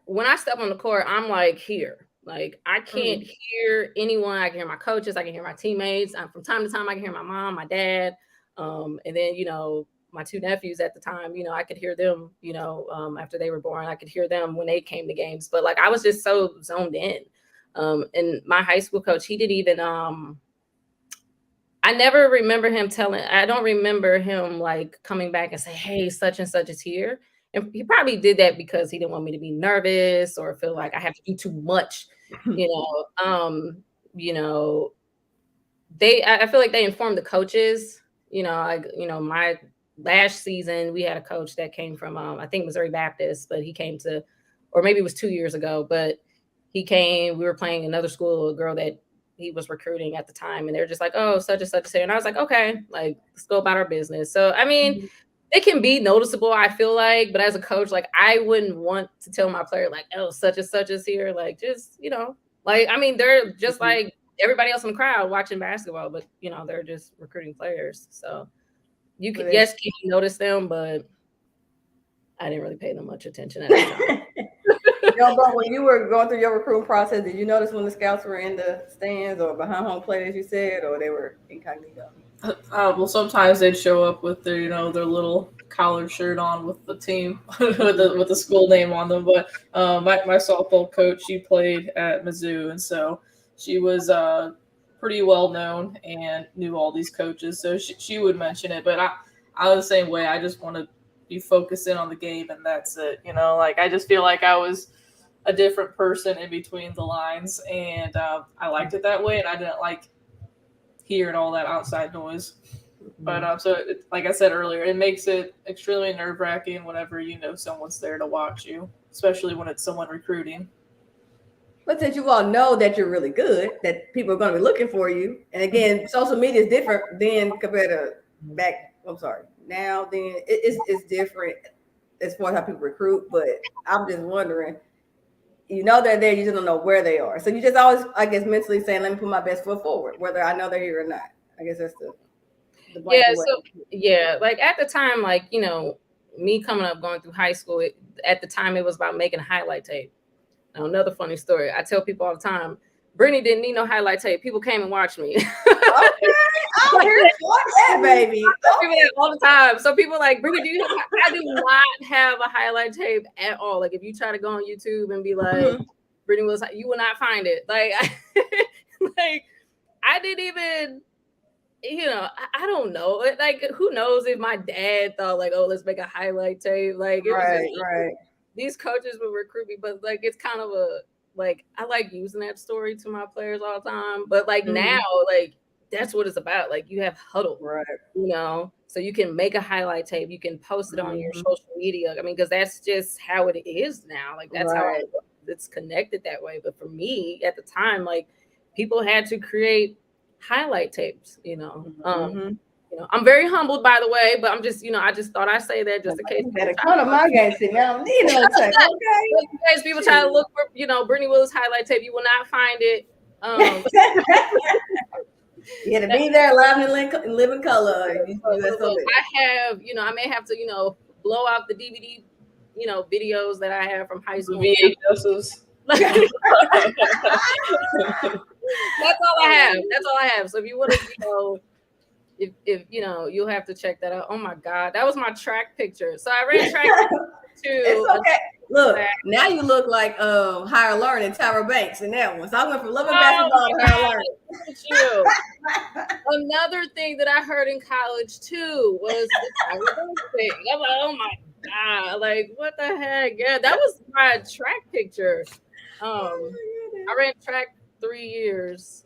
when I step on the court, I'm like here. Like, I can't hear anyone. I can hear my coaches. I can hear my teammates. From time to time, I can hear my mom, my dad. And then, you know, my 2 nephews at the time, you know, I could hear them, you know, after they were born. I could hear them when they came to games. But, like, I was just so zoned in. And my high school coach, he didn't even I never remember him I don't remember him, like, coming back and say, hey, such and such is here. And he probably did that because he didn't want me to be nervous or feel like I have to do too much, you know. I feel like they informed the coaches, you know, like, you know, my last season, we had a coach that came from, I think Missouri Baptist, but he came to, or maybe it was 2 years ago, but he came, we were playing another school, a girl that he was recruiting at the time. And they were just like, oh, such and such is here. And I was like, okay, like, let's go about our business. So, I mean, it can be noticeable, I feel like, but as a coach, like, I wouldn't want to tell my player, like, oh, such and such is here. Like, just, you know, like, I mean, they're just like everybody else in the crowd watching basketball, but, you know, they're just recruiting players. So you can, can you notice them, but I didn't really pay them much attention at the time. But when you were going through your recruiting process, did you notice when the scouts were in the stands or behind home plate, as you said, or they were incognito? Well, sometimes they'd show up with their, you know, their little collared shirt on with the team, with the school name on them. But my softball coach, she played at Mizzou, and so she was pretty well known and knew all these coaches. So she would mention it. But I was the same way. I just want to be focused in on the game, and that's it. You know, like, I just feel like I was a different person in between the lines, and I liked it that way, and I didn't like hearing all that outside noise. But so like I said earlier, it makes it extremely nerve-wracking whenever you know someone's there to watch you, especially when it's someone recruiting. But since you all know that you're really good, that people are going to be looking for you, and again, social media is different than compared to back. I'm sorry, now then it's different as far as how people recruit. But I'm just wondering, you know they're there, you just don't know where they are. So you just always, I guess, mentally saying, "Let me put my best foot forward," whether I know they're here or not. I guess that's the yeah. So yeah, like at the time, like you know, me coming up going through high school, at the time it was about making a highlight tape. Now, another funny story. I tell people all the time, Brittany didn't need no highlight tape. People came and watched me. Okay, I'm here for that, baby. All the time. So people like, Brittany, I do not have a highlight tape at all. Like if you try to go on YouTube and be like, Brittany Willis, you will not find it. Like, like I didn't even, you know, I don't know. Like, who knows if my dad thought like, oh, let's make a highlight tape. Like, right. These coaches will recruit me, but like it's kind of a like I like using that story to my players all the time. But like now, like that's what it's about. Like you have huddle, right? You know, so you can make a highlight tape, you can post it on your social media. I mean, because that's just how it is now. Like that's how it's connected that way. But for me at the time, like people had to create highlight tapes. You know, you know, I'm very humbled, by the way, but I'm just, you know, I just thought I'd say that just in case. Better come to my game, see now. Okay. In case people try to look for, you know, Brittany Willis highlight tape, you will not find it. You had to be there live and live in color. I have, you know, I may have to, you know, blow out the DVD, you know, videos that I have from high school. VHSs. That's all I have. That's all I have. So if you want to, you know, if you know, you'll have to check that out. Oh my God, that was my track picture. So I ran track too. It's okay. Look, now you look like Higher Learning, Tyra Banks in that one. So I went from loving basketball to Higher Learning. Look at you. Another thing that I heard in college too was the Tyra Banks thing. I'm like, oh my God, like what the heck? Yeah, that was my track picture. I ran track 3 years,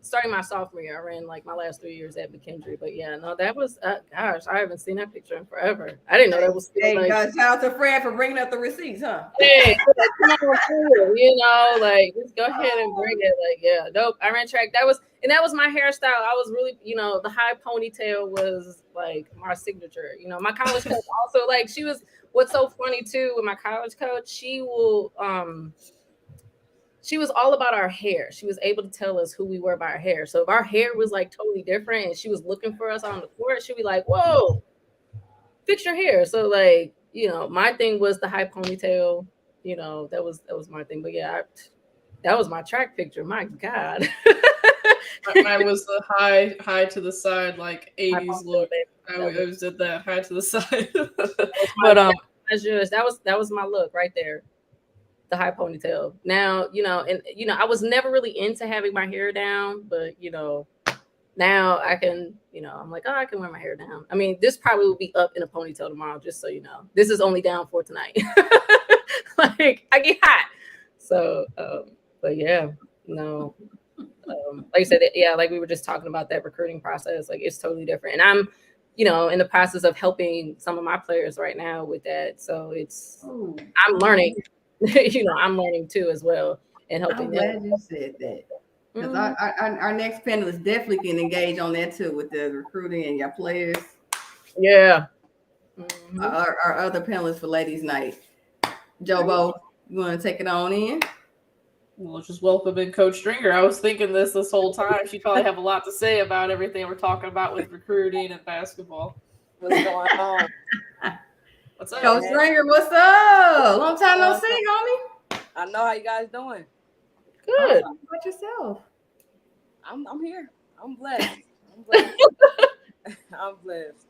starting my sophomore year. I ran like my last 3 years at McKendree. But yeah, no, that was gosh, I haven't seen that picture in forever. I didn't know that was still like, shout out to Fred for bringing up the receipts, huh? Hey, come on, you know, like just go ahead and bring it. Like, yeah, nope. I ran track. That was my hairstyle. I was really, you know, the high ponytail was like my signature. You know, my college coach also like she was. What's so funny too with my college coach, she will she was all about our hair. She was able to tell us who we were by our hair. So if our hair was like totally different and she was looking for us on the court, she'd be like, whoa, fix your hair. So like, you know, my thing was the high ponytail, you know, that was my thing. But yeah, that was my track picture. My God. Mine was the high to the side, like 80s look. I always did that high to the side. But that was my look right there. The high ponytail. Now, you know, and you know, I was never really into having my hair down, but you know, now I can, you know, I'm like, oh, I can wear my hair down. I mean, this probably will be up in a ponytail tomorrow, just so you know. This is only down for tonight. Like I get hot. So, but yeah, no. Like I said, yeah, like we were just talking about that recruiting process, like it's totally different. And I'm, you know, in the process of helping some of my players right now with that. So I'm learning. You know, I'm learning too as well and helping them. I'm glad you said that. Because our next panelist definitely can engage on that too with the recruiting and your players. Yeah. Our other panelists for Ladies Night. Jobo, you want to take it on in? Well, just welcome in Coach Stringer. I was thinking this whole time. She probably have a lot to say about everything we're talking about with recruiting and basketball. What's going on? What's up, Coach Stringer? What's up? Long time no see, homie. I know how you guys doing. Good. How about yourself? I'm here. I'm blessed. I'm blessed.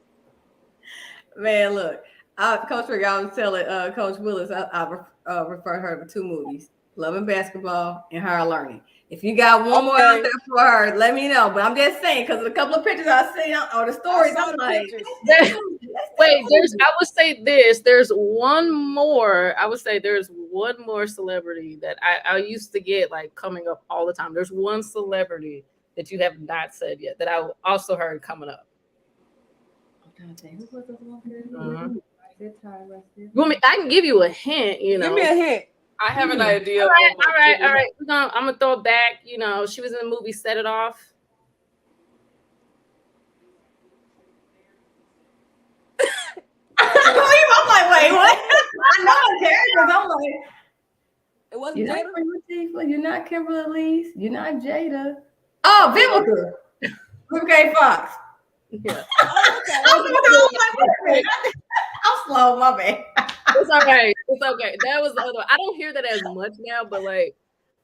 Man, look, Coach Stringer, I was telling Coach Willis, I refer her to 2 movies, Love and Basketball and Higher Learning. If you got one more out there for her, let me know. But I'm just saying, because of a couple of pictures I see or the stories, I'm like, wait, I would say this. There's one more. I would say there's one more celebrity that I used to get like coming up all the time. There's one celebrity that you have not said yet that I also heard coming up? Who was the one here? You want me? I can give you a hint. You know, Give me a hint. I have an idea. All right. I'm gonna throw it back. You know, she was in the movie Set It Off. I'm like, wait, what? I know it's Harry, because I'm like, It wasn't you're Jada. not Latifah, you're not Kimberly Elise, you're not Jada. Oh, Vivica. Vivica Fox. Yeah. Oh, okay. I'm slow, my bad. It's all right. It's okay. That was the other one. I don't hear that as much now, but like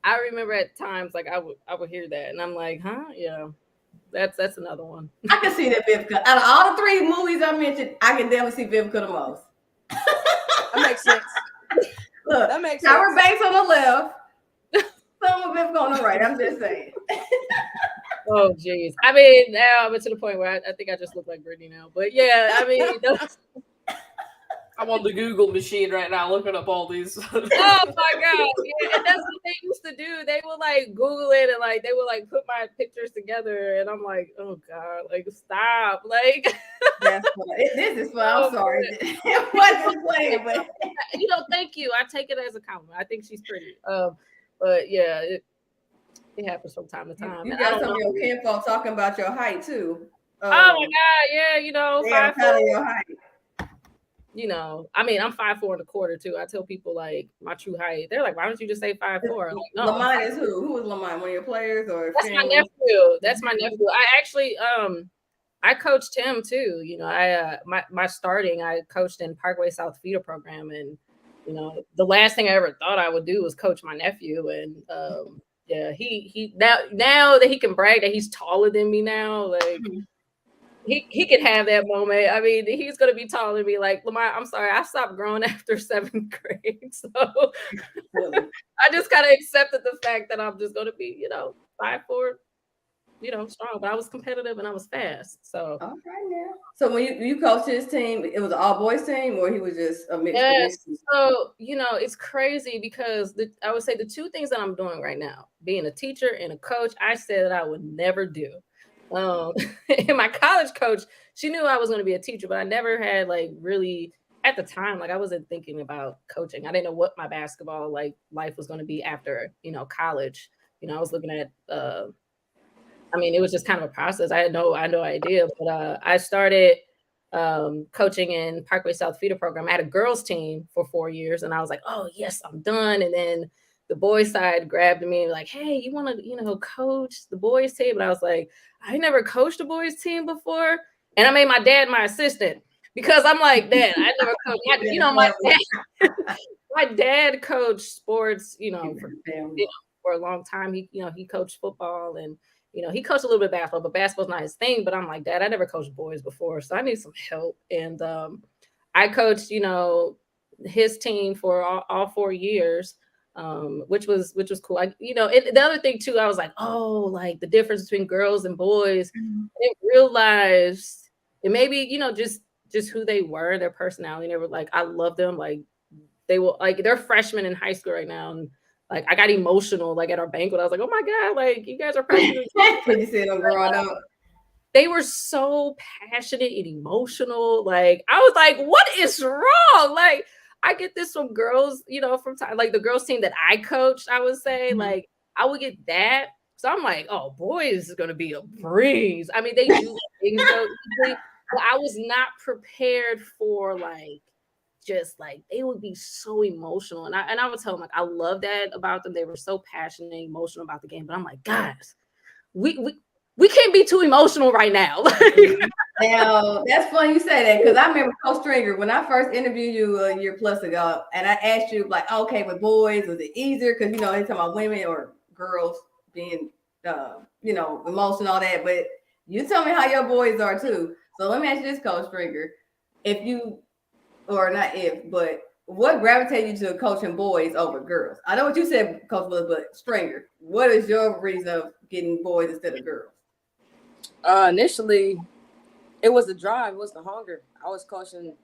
I remember at times like I would hear that and I'm like, huh? Yeah. That's another one. I can see that Vivica. Out of all the 3 movies I mentioned, I can definitely see Vivica the most. That makes sense. Look, That makes Tyra sense. Banks on the left, some of Vivica on the right. I'm just saying. Oh jeez. I mean, now I'm to the point where I think I just look like Brittany now. But yeah, I mean, I'm on the Google machine right now looking up all these. oh my god, yeah, and that's what they used to do. They would like Google it and like they would like put my pictures together, and I'm like, oh god, like stop, like. That's funny. This is fun. I'm sorry. It wasn't playing, but You know, thank you. I take it as a compliment. I think she's pretty. But yeah, it happens from time to time. you And I got don't some of know. your kinfolk talking about your height too. Oh my god, yeah, you know, They are 5'4". proud of your height. You know, I mean, I'm 5'4 1/4" too. I tell people like my true height. They're like, why don't you just say 5'4"? I'm like, no. Lamont is who? Who is Lamont? One of your players or That's family? my nephew. That's my nephew. I actually I coached him too. You know, I my starting I coached in Parkway South Feeder program, and you know, the last thing I ever thought I would do was coach my nephew. And yeah, he now that he can brag that he's taller than me now, like he can have that moment. I mean, he's gonna be taller than me. Like Lamar, I'm sorry, I stopped growing after 7th grade, so I just kind of accepted the fact that I'm just gonna be, you know, 5'4", you know, strong. But I was competitive and I was fast. So all right now. So when you coached his team, it was an all boys team, or he was just a mix? yes. So you know, it's crazy because I would say the 2 things that I'm doing right now, being a teacher and a coach, I said that I would never do. And my college coach, she knew I was going to be a teacher, but I never had like really at the time, like I wasn't thinking about coaching. I didn't know what my basketball like life was going to be after, you know, college. You know, I was looking at, I mean, it was just kind of a process. I had no idea, but I started coaching in Parkway South Feeder program. I had a girls team for 4 years, and I was like, oh yes, I'm done. And then the boys side grabbed me like, hey, you want to, you know, coach the boys team? And I was like, I never coached a boys team before. And I made my dad my assistant because I'm like, Dad, I never coached. You know, my dad coached sports, you know, for a long time. He, you know, he coached football and, you know, he coached a little bit of basketball, but basketball's not his thing. But I'm like, Dad, I never coached boys before, so I need some help. And I coached, you know, his team for all 4 years. Which was cool. You know, the other thing too, I was like, oh, like the difference between girls and boys. I didn't realize it maybe, you know, just who they were, their personality. And they were like, I love them. Like they will, like they're freshmen in high school right now. And like I got emotional like at our banquet. I was like, oh my God, like you guys are freshmen. You see them growing up. They were so passionate and emotional. Like I was like, what is wrong? Like I get this from girls, you know, from time like the girls team that I coached, I would say, like I would get that. So I'm like, oh, boys is gonna be a breeze. I mean, they do things so easily, but I was not prepared for like just like they would be so emotional. And I would tell them like I love that about them. They were so passionate and emotional about the game. But I'm like, guys, we can't be too emotional right now. Now that's funny you say that because I remember Coach Stringer when I first interviewed you a year plus ago, and I asked you like, okay, with boys, was it easier? Because you know they talking about women or girls being, you know, emotional all that. But you tell me how your boys are too. So let me ask you this, Coach Stringer, if you, or not if, but what gravitated you to coaching boys over girls? I know what you said, Coach Willis, but Stringer, what is your reason of getting boys instead of girls? Initially, it was the drive, it was the hunger. I was coaching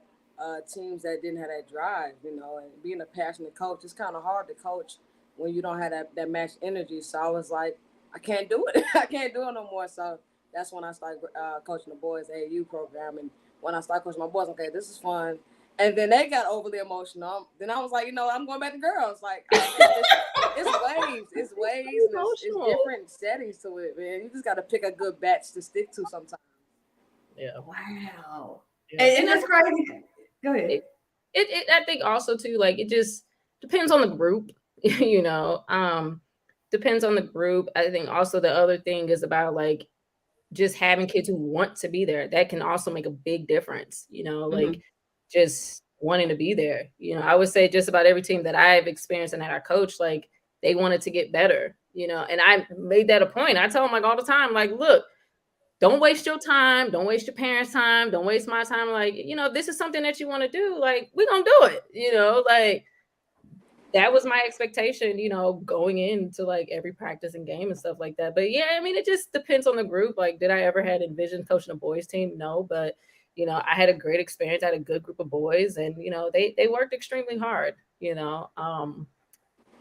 teams that didn't have that drive, you know, and being a passionate coach, it's kind of hard to coach when you don't have that match energy. So I was like, I can't do it. I can't do it no more. So that's when I started coaching the boys AAU program. And when I started coaching my boys, okay, this is fun. And then they got overly emotional. Then I was like, I'm going back to girls. Like, it's waves. It's waves. And it's different settings to it, man. You just got to pick a good batch to stick to sometimes. Yeah. Wow. Yeah. And that's crazy. Go ahead. I think also too, like, it just depends on the group, depends on the group. I think also the other thing is about like just having kids who want to be there. That can also make a big difference, like just wanting to be there. I would say just about every team that I've experienced and that I coached, like they wanted to get better, and I made that a point. I tell them like all the time, like, look, don't waste your time. Don't waste your parents' time. Don't waste my time. Like, if this is something that you want to do, like, we're going to do it, like that was my expectation, going into like every practice and game and stuff like that. But yeah, I mean, it just depends on the group. Like, did I ever had envisioned coaching a boys team? No, but I had a great experience. I had a good group of boys and, they worked extremely hard, and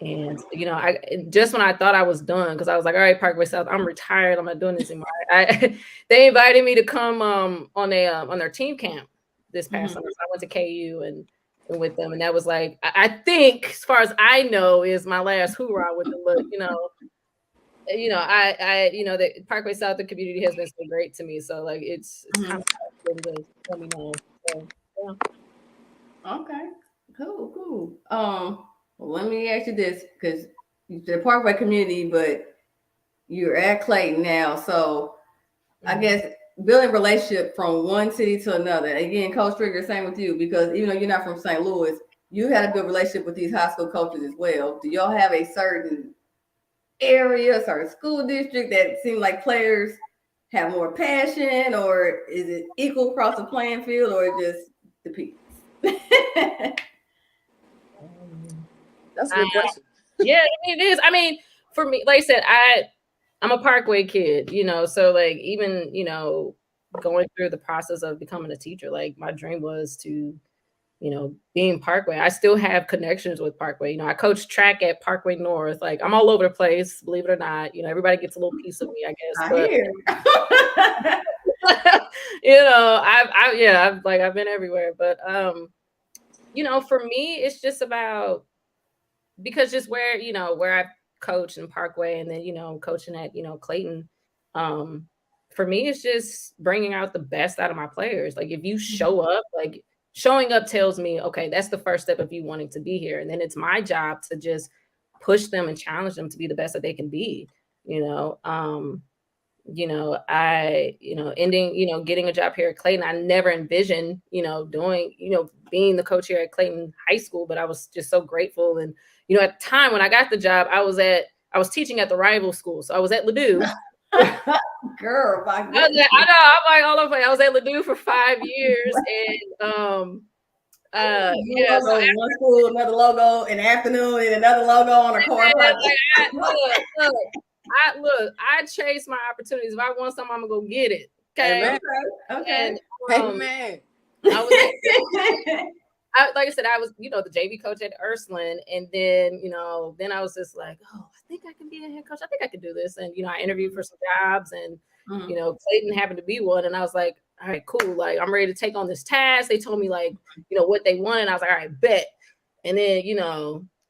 I just when I thought I was done, because I was like, all right, Parkway South, I'm retired. I'm not doing this anymore. They invited me to come on their team camp this past summer. So I went to KU and with them, and that was like, I think, as far as I know, is my last hoorah with them. But the Parkway South, the community has been so great to me. So like, it's kind of hard to let me know. So yeah. Okay, cool. Well, let me ask you this, because you're the Parkway community, but you're at Clayton now. So I guess building relationship from one city to another. Again, Coach Trigger, same with you, because even though you're not from St. Louis, you had a good relationship with these high school coaches as well. Do y'all have a certain area, certain school district that seems like players have more passion, or is it equal across the playing field, or just the people? That's a good question. Yeah, it is. I mean, for me, like I said, I'm a Parkway kid, so like even, going through the process of becoming a teacher, like my dream was to, being Parkway. I still have connections with Parkway. I coach track at Parkway North. Like I'm all over the place, believe it or not. Everybody gets a little piece of me, I guess. I've been everywhere. But for me, it's just about, because just where I coach in Parkway and then coaching at Clayton, for me it's just bringing out the best out of my players. Like if you show up, like showing up tells me, okay, that's the first step of you wanting to be here, and then it's my job to just push them and challenge them to be the best that they can be. Getting a job here at Clayton, I never envisioned doing being the coach here at Clayton High School, but I was just so grateful. And at the time when I got the job, I was teaching at the rival school. So I was at Ladue. Girl, my goodness. I know. I'm like all over. I was at Ladue for 5 years, and one school, another logo in the afternoon, and another logo on a car. I chase my opportunities. If I want something, I'm gonna go get it. Okay. Okay. Amen. Like I said, I was, the JV coach at Ursuline, and then, then I was just like, oh, I think I can be a head coach. I think I can do this. And, I interviewed for some jobs, and, Clayton happened to be one. And I was like, all right, cool. Like, I'm ready to take on this task. They told me like, what they wanted. And I was like, all right, bet. And then,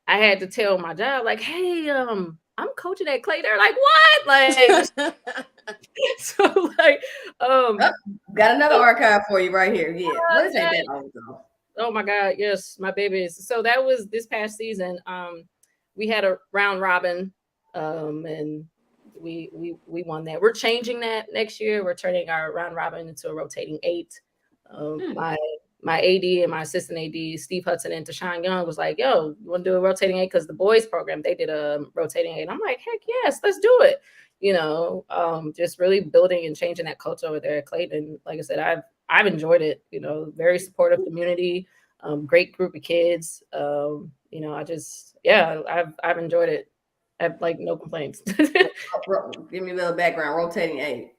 I had to tell my job like, hey, I'm coaching at Clayton. They're like, what? Like, so like, got another archive for you right here. Yeah. Let's take that also. Oh my God, yes, my babies. So that was this past season. We had a round robin, and we won that. We're changing that next year. We're turning our round robin into a rotating 8. My AD and my assistant AD, Steve Hudson and Tashawn Young, was like, yo, you want to do a rotating 8? Because the boys program, they did a rotating 8. I'm like, heck yes, let's do it. Just really building and changing that culture over there at Clayton. Like I said, I've enjoyed it, very supportive community, great group of kids. I've enjoyed it. I have like no complaints. Give me a little background. Rotating 8.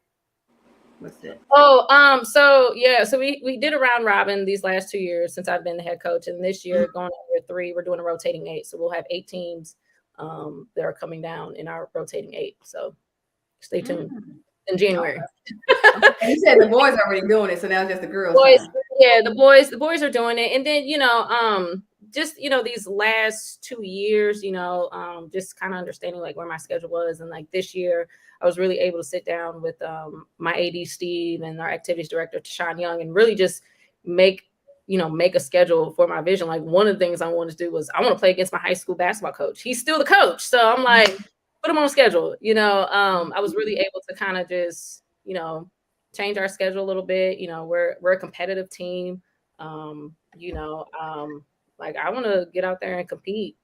What's that? So we did a round robin these last 2 years since I've been the head coach, and this year going on year 3, we're doing a rotating 8. So we'll have 8 teams that are coming down in our rotating 8. So Stay tuned in January. And you said the boys are already doing it, so now it's just the girls. Boys, yeah, the boys are doing it, and then just these last 2 years, just kind of understanding like where my schedule was, and like this year, I was really able to sit down with my AD Steve and our activities director Tashawn Young, and really just make a schedule for my vision. Like one of the things I wanted to do was I want to play against my high school basketball coach. He's still the coach, so I'm like, put him on schedule. I was really able to kind of just change our schedule a little bit. We're a competitive team. Like I want to get out there and compete,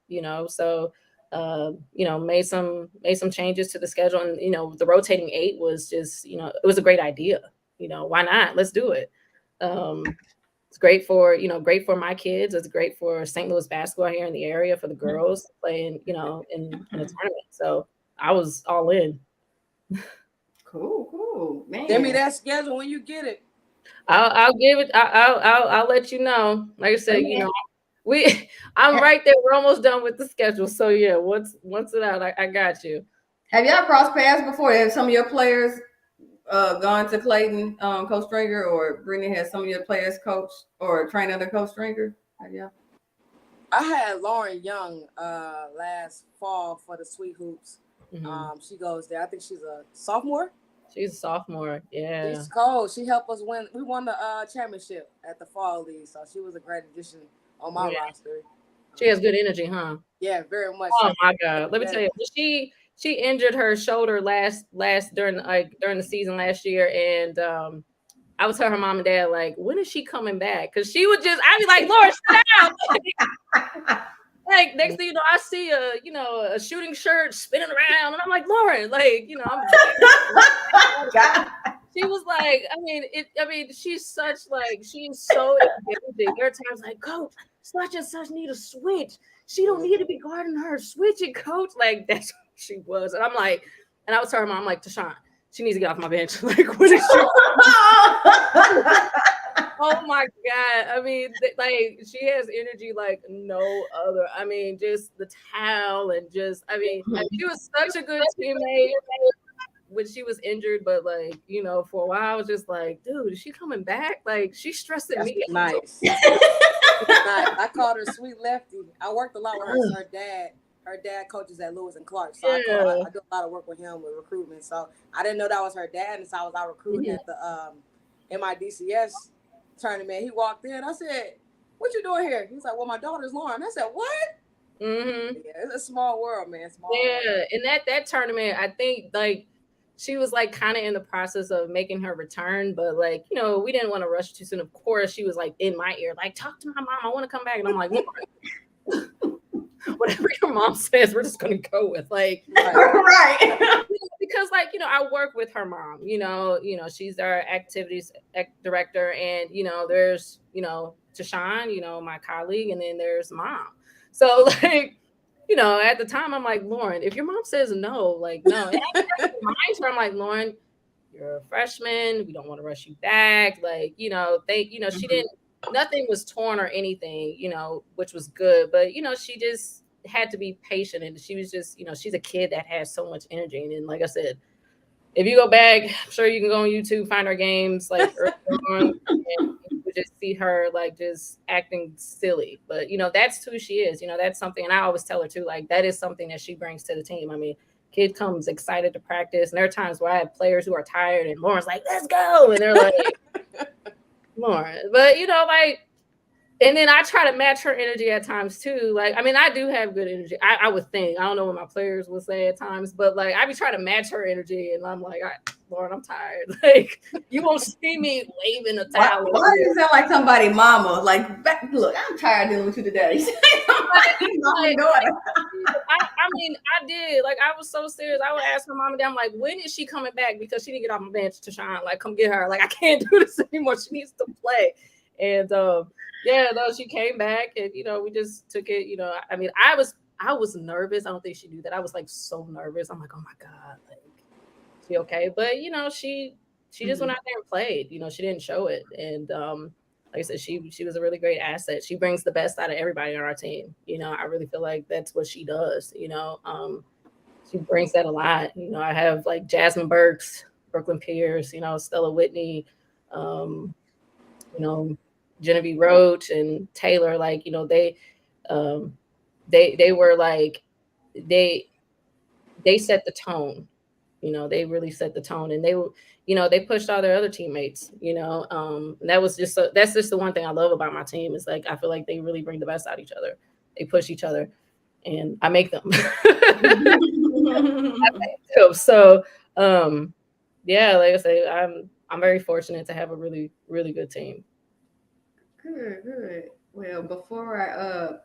so made some changes to the schedule, and the rotating 8 was just, it was a great idea. Why not? Let's do it. It's great for my kids. It's great for St. Louis basketball here in the area for the girls playing, in a tournament. So I was all in. Cool, man. Give me that schedule when you get it. I'll give it. I'll let you know. Like I said, I'm right there. We're almost done with the schedule. So yeah, once it's out, I got you. Have y'all crossed paths before? Have some of your players gone to Clayton, Coach Stringer, or Brittany has some of your players coached or trained under Coach Stringer? Have y'all? I had Lauren Young last fall for the Sweet Hoops. Mm-hmm. She goes there. I think she's a sophomore. She's a sophomore. Yeah. She's cold. She helped us win. We won the championship at the fall league, so she was a great addition on my roster. She has good energy, huh? Yeah, very much. Oh my God! Let me tell you, she injured her shoulder last during the season last year, and I would tell her mom and dad, like, when is she coming back? Because she would I'd be like, Lord, stop. Like next thing you know, I see a shooting shirt spinning around, and I'm like, Lauren, like, she was like, she's such like, she's so engaging. There are times like, Coach, such and such need a switch. She don't need to be guarding her. Switch it, Coach. Like that's what she was. And I'm like, and I was telling her mom, I'm like, Tashawn, she needs to get off my bench. Like, what is she? Oh my God. Like she has energy like no other. Just the towel and just, she was such a good teammate when she was injured, but like, for a while I was just like, dude, is she coming back? Like she's stressing me. Nice. I called her Sweet Lefty. I worked a lot with her. Her dad coaches at Lewis and Clark, so I do a lot of work with him with recruitment. So I didn't know that was her dad, and so I was out recruiting at the MIDCS tournament. He walked in. I said, "What you doing here?" He's like, "Well, my daughter's Lauren." I said, "What?" Mm-hmm. Yeah, it's a small world, man. World. And that tournament, I think like she was like kind of in the process of making her return, but like we didn't want to rush too soon. Of course, she was like in my ear, like, talk to my mom. I want to come back, and I'm like, whatever your mom says, we're just gonna go with, like, right. Because like I work with her mom. She's our activities director, and there's Tashawn, my colleague, and then there's mom. So like at the time I'm like, Lauren, if your mom says no, like no. And I remind her, I'm like, Lauren, you're a freshman. We don't want to rush you back. Like she didn't. Nothing was torn or anything, which was good. But, she just had to be patient. And she was just, she's a kid that has so much energy. And then, like I said, if you go back, I'm sure you can go on YouTube, find her games, like, early on, and you would just see her, like, just acting silly. But, that's who she is. That's something. And I always tell her, too, like, that is something that she brings to the team. Kid comes excited to practice. And there are times where I have players who are tired, and Lauren's like, let's go. And they're like, Lauren, but and then I try to match her energy at times too. Like, I do have good energy. I would think. I don't know what my players would say at times, but like I be trying to match her energy, and I'm like, Lauren, I'm tired. Like, you won't see me waving a towel. Why do you sound like somebody mama? Like, look, I'm tired dealing with you today. I did. Like, I was so serious. I would ask her mom and dad, I'm like, when is she coming back? Because she didn't get off my bench to shine. Like, come get her. Like, I can't do this anymore. She needs to play. And she came back, and we just took it. I was nervous. I don't think she knew that. I was like so nervous. I'm like, oh my God, like, she okay? But she just went out there and played. She didn't show it. And like I said, she was a really great asset. She brings the best out of everybody on our team. I really feel like that's what she does. she brings that a lot. I have like Jasmine Burks, Brooklyn Pierce, Stella Whitney, um, Genevieve Roach and Taylor. Like, they were like, they set the tone. They really set the tone, and they pushed all their other teammates. That's just the one thing I love about my team is like I feel like they really bring the best out of each other. They push each other, and I make them. I make them. So, yeah, like I say, I'm very fortunate to have a really, really good team. Good. Well, before I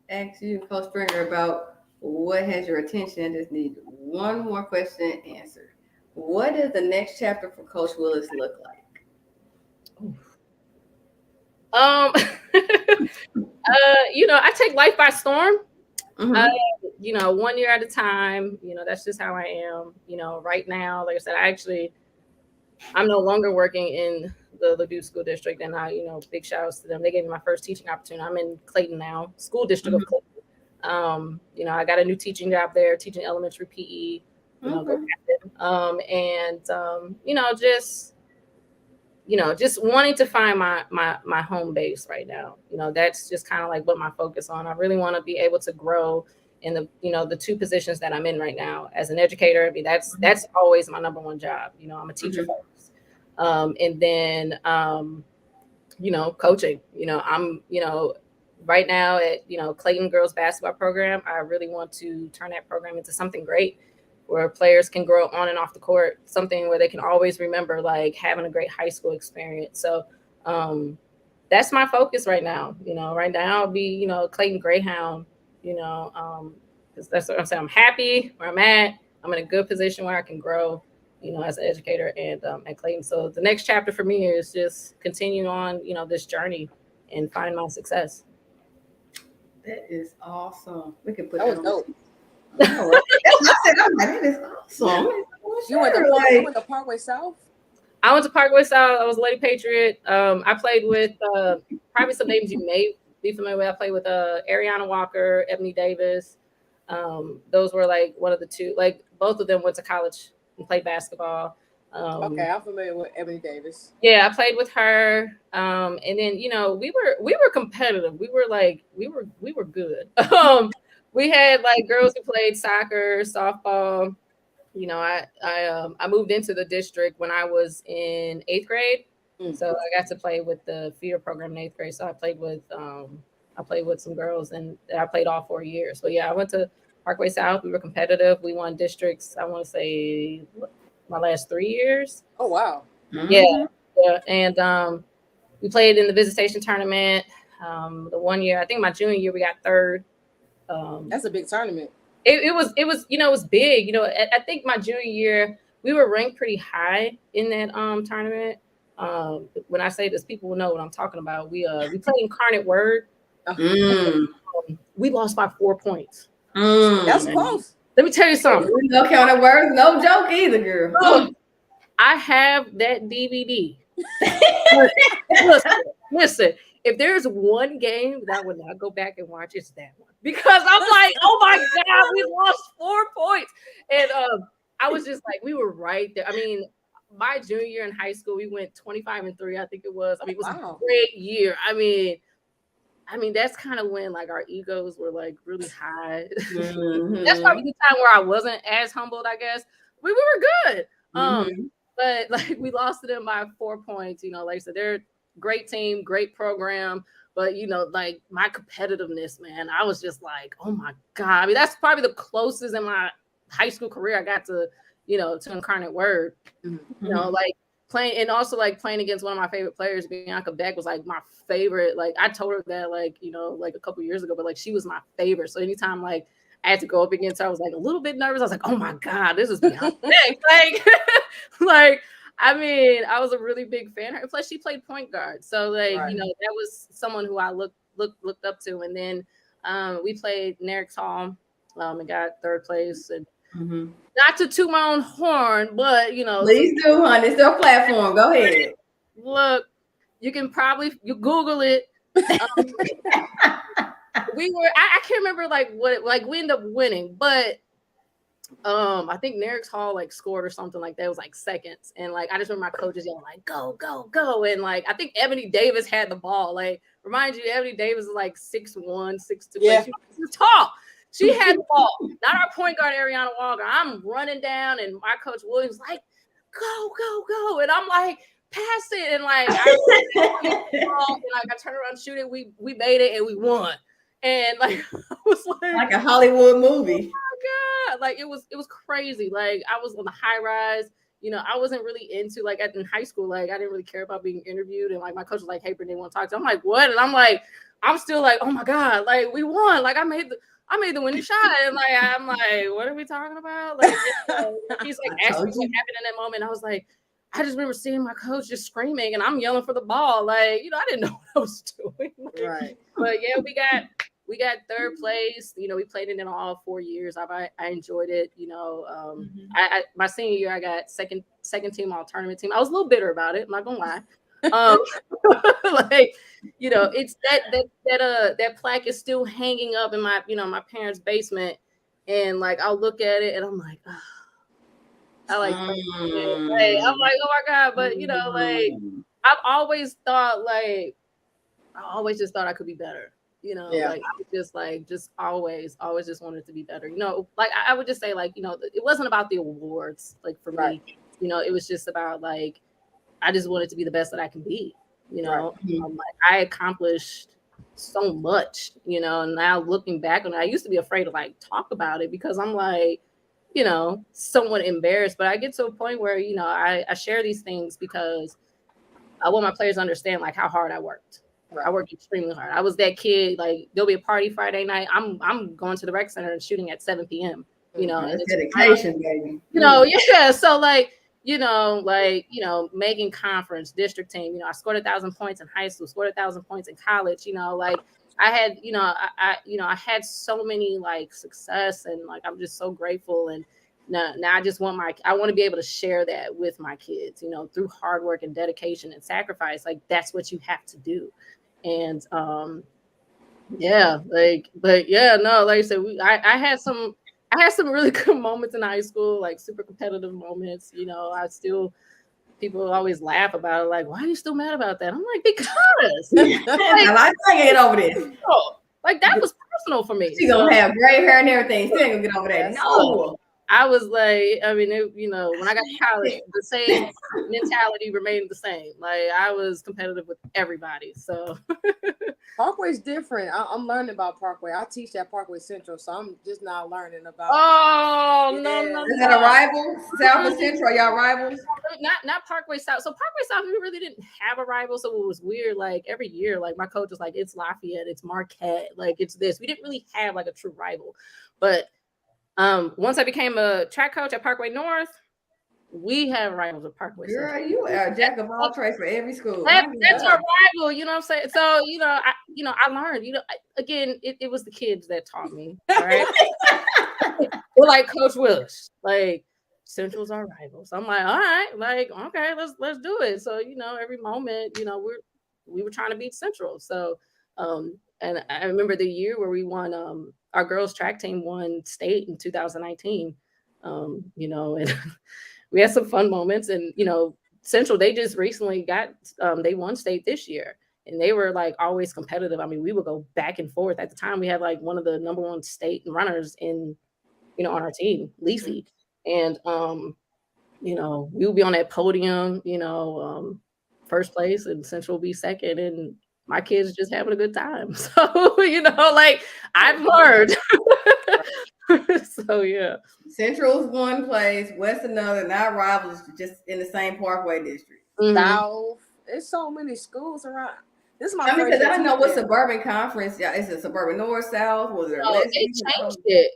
ask you, Coach Springer, about what has your attention, I just need one more question answered. What does the next chapter for Coach Willis look like? I take life by storm. Mm-hmm. 1 year at a time. That's just how I am. Right now, like I said, I'm no longer working in the Ladue School District, and big shout outs to them. They gave me my first teaching opportunity. I'm in Clayton now, school district of Clayton. I got a new teaching job there, teaching elementary PE. Just wanting to find my home base right now. That's just kind of like what my focus on. I really want to be able to grow in the two positions that I'm in right now as an educator. I mean, that's always my number one job. I'm a teacher first. And then, coaching, I'm, right now at, Clayton girls basketball program, I really want to turn that program into something great where players can grow on and off the court, something where they can always remember, like having a great high school experience. So, that's my focus right now. Right now I'll be, Clayton Greyhound, because that's what I'm saying. I'm happy where I'm at. I'm in a good position where I can grow, as an educator and at Clayton. So the next chapter for me is just continue on, this journey and find my success. That is awesome. We can put that was dope. I'm like, that is awesome. You went to Parkway South? I went to Parkway South. I was a Lady Patriot. I played with probably some names you may be familiar with. I played with Ariana Walker, Ebony Davis. Those were like one of the two. Like both of them went to college and played basketball. Okay, I'm familiar with Ebony Davis. Yeah, I played with her. And then we were competitive. We were good. We had like girls who played soccer, softball. I moved into the district when I was in 8th grade. So I got to play with the feeder program in 8th grade. So I played with some girls, and I played all 4 years. So yeah, I went to Parkway South. We were competitive. We won districts, I want to say my last 3 years. Oh wow. Yeah. And we played in the visitation tournament. The 1 year, I think my junior year, we got third. That's a big tournament. It was it was big. I think my junior year we were ranked pretty high in that tournament. When I say this, people will know what I'm talking about. We played Incarnate Word. We lost by 4 points. That's close. Let me tell you something. No Incarnate Word, no joke either, girl. I have that DVD. Listen. If there's one game that I would not go back and watch, it's that one. Because I'm like, oh my God, we lost 4 points. And I was just like, we were right there. I mean, my junior year in high school, we went 25-3, I think it was. I mean, it was a great year. I mean, that's kind of when like our egos were like really high. That's probably the time where I wasn't as humbled, I guess. We were good. But like we lost to them by 4 points, like I said, they're great team, great program, but like my competitiveness, man, I was just like, oh my God. I mean, that's probably the closest in my high school career I got to, to Incarnate Word. Like playing, and also like playing against one of my favorite players, Bianca Beck, was like my favorite. Like I told her that like a couple years ago, but like she was my favorite. So anytime like I had to go up against her, I was like a little bit nervous. I was like, oh my God, this is Bianca Beck. like I mean, I was a really big fan of her. Plus, she played point guard, so like that was someone who I looked up to. And then we played Nerix Hall and got third place. And not to toot my own horn, but please do, honey. It's their platform. Go ahead. Look, you can probably Google it. We were I can't remember like what we ended up winning, but I think Nerix Hall like scored or something like that. It was like seconds. And like I just remember my coaches yelling like go, go, go. And like I think Ebony Davis had the ball. Like remind you, Ebony Davis is like 6'1", 6'2". Yeah. Like, she was tall. She had the ball. Not our point guard Ariana Walker. I'm running down and my coach Williams like, go, go, go. And I'm like, pass it. And like I turned around shooting. We made it and we won. And like I was like a Hollywood movie. God, like it was crazy. Like I was on the high rise, you know, I wasn't really into like in high school, like I didn't really care about being interviewed, and like my coach was like, hey Brittany, want to talk to you? I'm like, what? And I'm still like, oh my God, like we won, like I made the winning shot, and like I'm like, what are we talking about? Like he's like asking me what happened in that moment. I was like, I just remember seeing my coach just screaming and I'm yelling for the ball, like, you know, I didn't know what I was doing. Right. But yeah, we got third place. You know, we played it in all 4 years. I enjoyed it. You know, I my senior year I got second team all tournament team. I was a little bitter about it. I'm not gonna lie. Like, you know, it's that plaque is still hanging up in my my parents' basement, and like I'll look at it and I'm like, oh. I'm like, oh my God. But you know, like I've always thought just thought I could be better. You know, like I was just always just wanted to be better. You know, like I would just say, like, you know, it wasn't about the awards, like for me, you know, it was just about like I just wanted to be the best that I can be, you know. Like I accomplished so much, you know, and now looking back on it, I used to be afraid to like talk about it because I'm like, you know, somewhat embarrassed, but I get to a point where, you know, I share these things because I want my players to understand like how hard I worked. I worked extremely hard. I was that kid, like there'll be a party Friday night. I'm going to the rec center and shooting at 7 p.m. You know, that's dedication, baby. You know, yeah. So like, you know, making conference, district team, you know, I scored 1,000 points in high school, scored 1,000 points in college, you know, like I had, you know, I had so many like success, and like I'm just so grateful. And now I just want I want to be able to share that with my kids, you know, through hard work and dedication and sacrifice. Like that's what you have to do. And yeah, like, but yeah, no, like I said, I had some really good moments in high school, like super competitive moments. You know, people always laugh about it, like, why are you still mad about that? I'm like, because like, I can't get over this. Like that was personal for me. She's gonna have gray hair and everything. She ain't gonna get over that. No. I was like, I mean, you know, when I got to college, the same mentality remained the same. Like I was competitive with everybody. So Parkway's different. I'm learning about Parkway. I teach at Parkway Central, so I'm just now learning about. Oh no! Is that a rival? South and Central, y'all rivals? Not Parkway South. So Parkway South, we really didn't have a rival, so it was weird. Like every year, like my coach was like, "It's Lafayette, it's Marquette, like it's this." We didn't really have like a true rival, but once I became a track coach at Parkway North, we have rivals at Parkway. Girl, you are a jack of all trades for every school. That's our rival, you know what I'm saying? So, you know, I learned, you know, again, it was the kids that taught me, right? We're like Coach Willis, like Central's our rivals. I'm like, all right, like, okay, let's do it. So, you know, every moment, you know, we were trying to beat Central. So, and I remember the year where we won, our girls track team won state in 2019, you know, and we had some fun moments. And, you know, Central, they just recently got, they won state this year, and they were like always competitive. I mean, we would go back and forth. At the time, we had like one of the number one state runners in, you know, on our team, Lacey. And, you know, we would be on that podium, you know, first place, and Central will be second, and my kids just having a good time. So, you know, like I've learned. So yeah. Central's one place, West another, not rivals, just in the same Parkway district. South. There's so many schools around. This is my first. Because I don't know what suburban conference. Yeah, is it suburban north, south? Was it? No,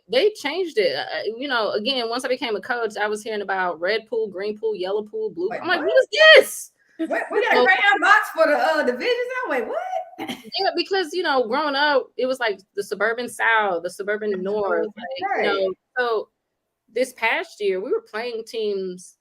they changed it. You know, again, once I became a coach, I was hearing about red pool, green pool, yellow pool, blue. Wait, I'm like, what is this? What? We got a crayon box for the divisions now. Wait, what? Yeah, because you know, growing up, it was like the suburban south, the suburban north. Like, you know, so this past year, we were playing teams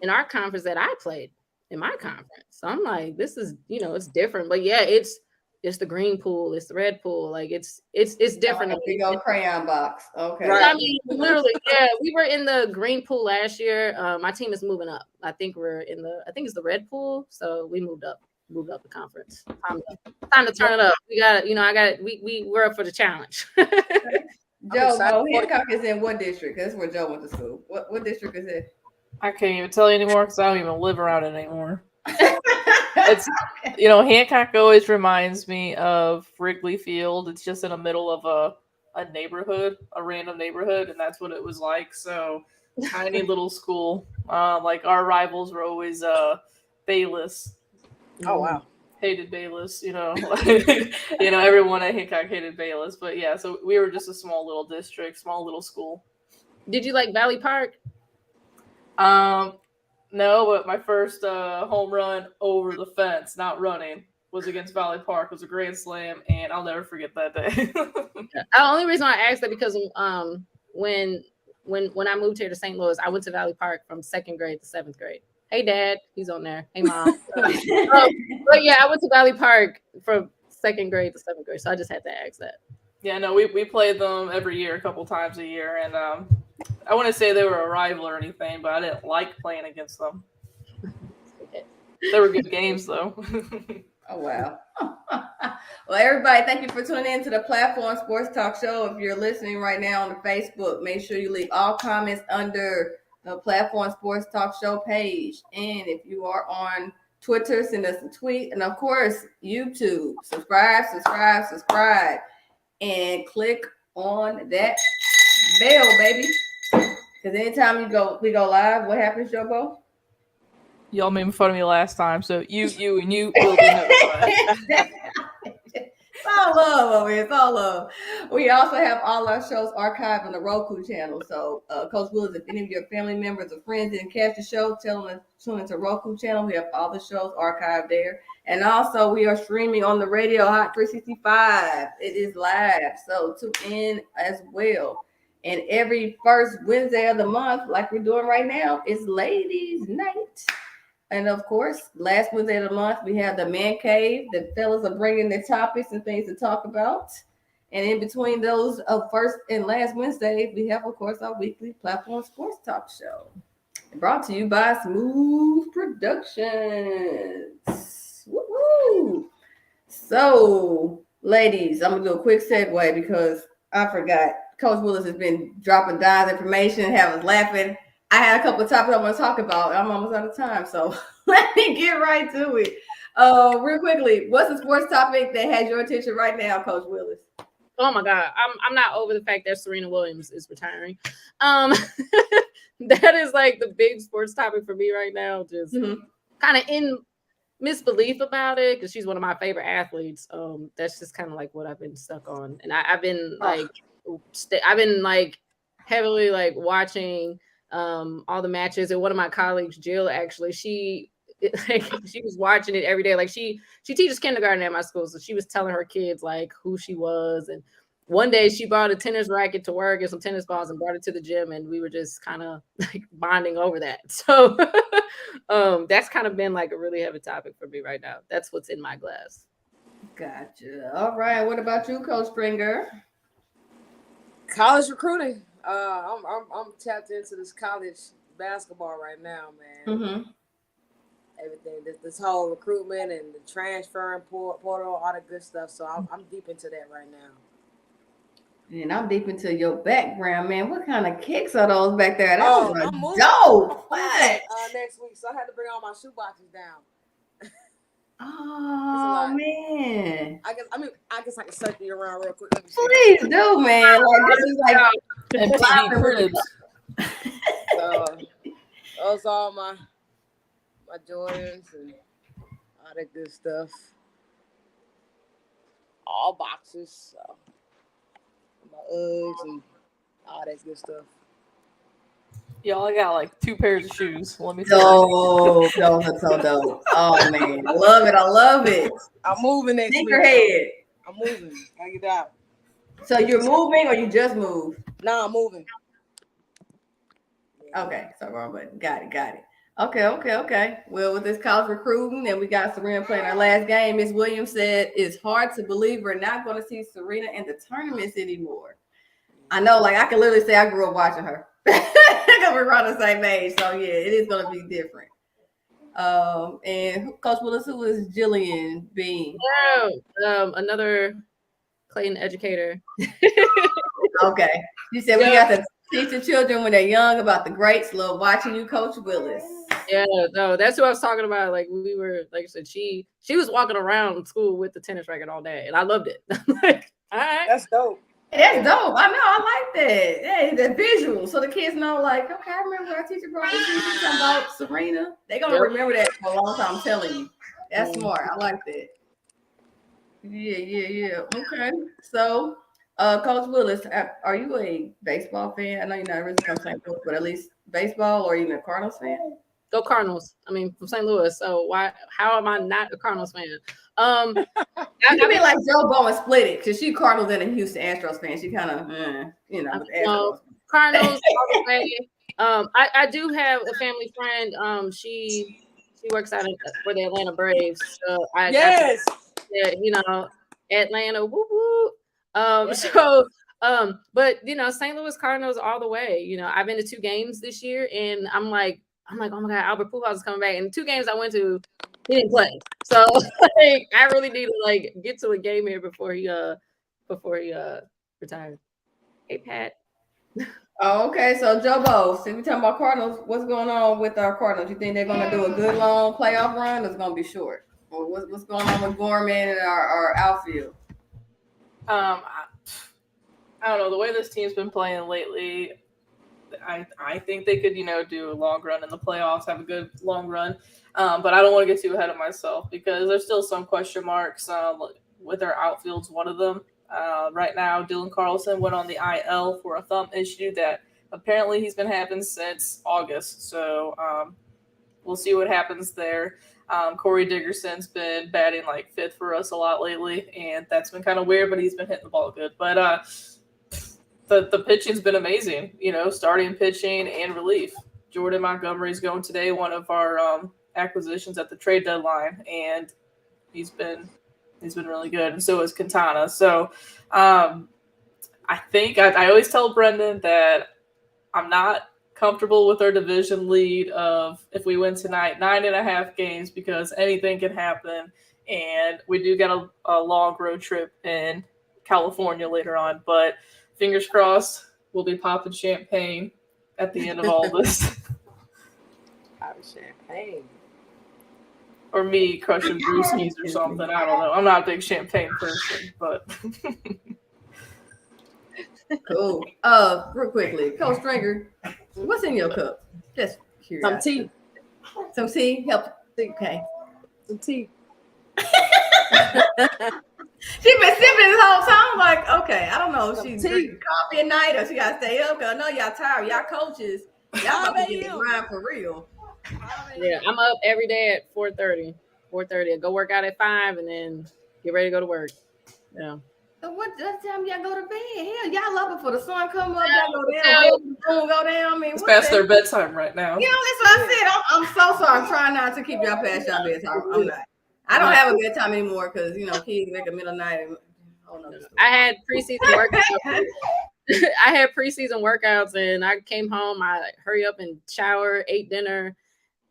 in our conference that I played in my conference. So I'm like, this is, you know, it's different. But yeah, it's it's the green pool, it's the red pool. Like it's different. Like a big old crayon box. Okay. Right. I mean, literally, yeah. We were in the green pool last year. My team is moving up. I think it's the red pool. So we moved up the conference. Time to turn it up. We got we're up for the challenge. Joe, Hancock is in what district? That's where Joe went to school. What district is it? I can't even tell you anymore because I don't even live around it anymore. It's Hancock always reminds me of Wrigley Field. It's just in the middle of a neighborhood, a random neighborhood, and that's what it was like. So tiny little school. Like our rivals were always Bayless. Oh wow. Hated Bayless, everyone at Hancock hated Bayless. But yeah, so we were just a small little district, small little school. Did you like Valley Park? No, but my first home run over the fence, not running, was against Valley Park. It was a grand slam, and I'll never forget that day. The only reason I asked that because when I moved here to St. Louis, I went to Valley Park from 2nd grade to 7th grade. Hey, Dad, he's on there. Hey, Mom. But yeah, I went to Valley Park from 2nd grade to 7th grade, so I just had to ask that. Yeah, no, we played them every year, a couple times a year, and I wouldn't say they were a rival or anything, but I didn't like playing against them. They were good games, though. Oh, wow. Well, everybody, thank you for tuning in to the Platform Sports Talk Show. If you're listening right now on the Facebook, make sure you leave all comments under the Platform Sports Talk Show page. And if you are on Twitter, send us a tweet. And, of course, YouTube. Subscribe, and click on that bell, baby. Because anytime we go live, what happens, Jobo? Y'all made fun of me last time, so you will be notified. It's all love over here. It's all love. We also have all our shows archived on the Roku channel. So, Coach Willis, if any of your family members or friends didn't catch the show, tell them to tune into Roku channel. We have all the shows archived there. And also, we are streaming on the radio Hot 365. It is live, so tune in as well. And every first Wednesday of the month, like we're doing right now, is Ladies' Night. And of course, last Wednesday of the month, we have the Man Cave. The fellas are bringing their topics and things to talk about. And in between those of first and last Wednesday, we have, of course, our weekly Platform Sports Talk Show. Brought to you by Smoooth Productions. Woo-hoo! So, ladies, I'm going to do a quick segue because I forgot. Coach Willis has been dropping Don's information and have us laughing. I had a couple of topics I want to talk about. I'm almost out of time, so let me get right to it. Real quickly, what's the sports topic that has your attention right now, Coach Willis? Oh my God, I'm not over the fact that Serena Williams is retiring. That is like the big sports topic for me right now. Just kind of in misbelief about it because she's one of my favorite athletes. That's just kind of like what I've been stuck on, and I've been like heavily like watching all the matches. And one of my colleagues, Jill, actually, she was watching it every day. Like she teaches kindergarten at my school, so she was telling her kids like who she was. And one day she brought a tennis racket to work and some tennis balls and brought it to the gym, and we were just kind of like bonding over that. So that's kind of been like a really heavy topic for me right now. That's what's in my glass. Gotcha. All right. What about you, Coach Springer? College recruiting. I'm tapped into this college basketball right now, man. Mm-hmm. Everything, this whole recruitment and the transferring portal, all that good stuff. So I'm deep into that right now. And I'm deep into your background, man. What kind of kicks are those back there? That was I'm moving. dope. What? Next week, so I had to bring all my shoe boxes down. Oh man! I guess I can circle you around real quick. Please do, man. Like this is like MTV Cribs. Those are all my Jordans and all that good stuff. All boxes, so my Uggs and all that good stuff. Y'all, I got like 2 pairs of shoes. Let me tell so dope. Oh man, I love it. I'm moving next week. Sneakerhead. I'm moving. I get out. So you're moving or you just moved? No, I'm moving. Okay, so wrong button. Got it. Okay. Well, with this college recruiting, and we got Serena playing her last game, Miss Williams said it's hard to believe we're not going to see Serena in the tournaments anymore. I know, like I can literally say I grew up watching her because we're around the same age. So yeah, it is going to be different. And Coach Willis, who is Jillian Bean? Another Clayton educator. Okay. You said we got to teach the children when they're young about the greats. Love watching you, Coach Willis. Yeah, no, that's what I was talking about. Like we were, like I said, she was walking around school with the tennis racket all day, and I loved it. Like, all right, That's dope. That's dope. I know. I like that. Hey, the visual, so the kids know. Like, okay, I remember our teacher brought this teacher talking about Serena. They're gonna remember that for a long time. I'm telling you, that's smart. I like that. Yeah. Okay, so. Coach Willis, are you a baseball fan? I know you're not really from St. Louis, but at least baseball, or even a Cardinals fan? Go Cardinals. I mean, from St. Louis. So how am I not a Cardinals fan? You can be like Joe Bowen split it because she Cardinals and a Houston Astros fan. She kind of, Astros. Cardinals all the way. I do have a family friend. She works out for the Atlanta Braves. So Atlanta. Woo woo. But St. Louis Cardinals all the way. I've been to 2 games this year, and I'm like, oh my God, Albert Pujols is coming back. And 2 games I went to, he didn't play. So I really need to get to a game here before he retired. Hey Pat. Oh, okay. So Joe Bo, since we're talking about Cardinals, what's going on with our Cardinals? You think they're going to do a good long playoff run, or it's going to be short? Or what's going on with Gorman and our outfield? I don't know. The way this team's been playing lately, I think they could, do a long run in the playoffs, have a good long run. But I don't want to get too ahead of myself because there's still some question marks with their outfield's one of them. Right now, Dylan Carlson went on the IL for a thumb issue that apparently he's been having since August. So we'll see what happens there. Corey Dickerson's been batting 5th for us a lot lately, and that's been kind of weird, but he's been hitting the ball good. But the pitching's been amazing, starting pitching and relief. Jordan Montgomery's going today, one of our acquisitions at the trade deadline, and he's been really good, and so is Quintana. So I think I always tell Brendan that I'm not comfortable with our division lead of, if we win tonight, 9.5 games, because anything can happen, and we do get a long road trip in California later on, but fingers crossed we'll be popping champagne at the end of all this. Popping champagne. Or me crushing brewskis or something. I don't know. I'm not a big champagne person, but Cool. Real quickly, Coach Stringer, what's in your cup? Just curious. Some tea. Some tea? Help. Okay. Some tea. She been sipping this whole time. Like, okay, I don't know if she's drinking coffee at night or she got to stay up. Cause I know y'all tired. Y'all coaches, y'all about to get the grind for real. Yeah, I'm up every day at 4:30. 4:30. I go work out at 5 and then get ready to go to work. Yeah. So what time y'all go to bed? Hell, y'all up before the sun come up. Y'all go down. Go down. I mean, it's past their bedtime right now. That's what I said. I'm so sorry. I'm trying not to keep y'all past y'all bedtime. I'm not. I don't have a bedtime anymore because kids make a middle of the night. I had preseason workouts. I had preseason workouts, and I came home. I hurry up and shower, ate dinner.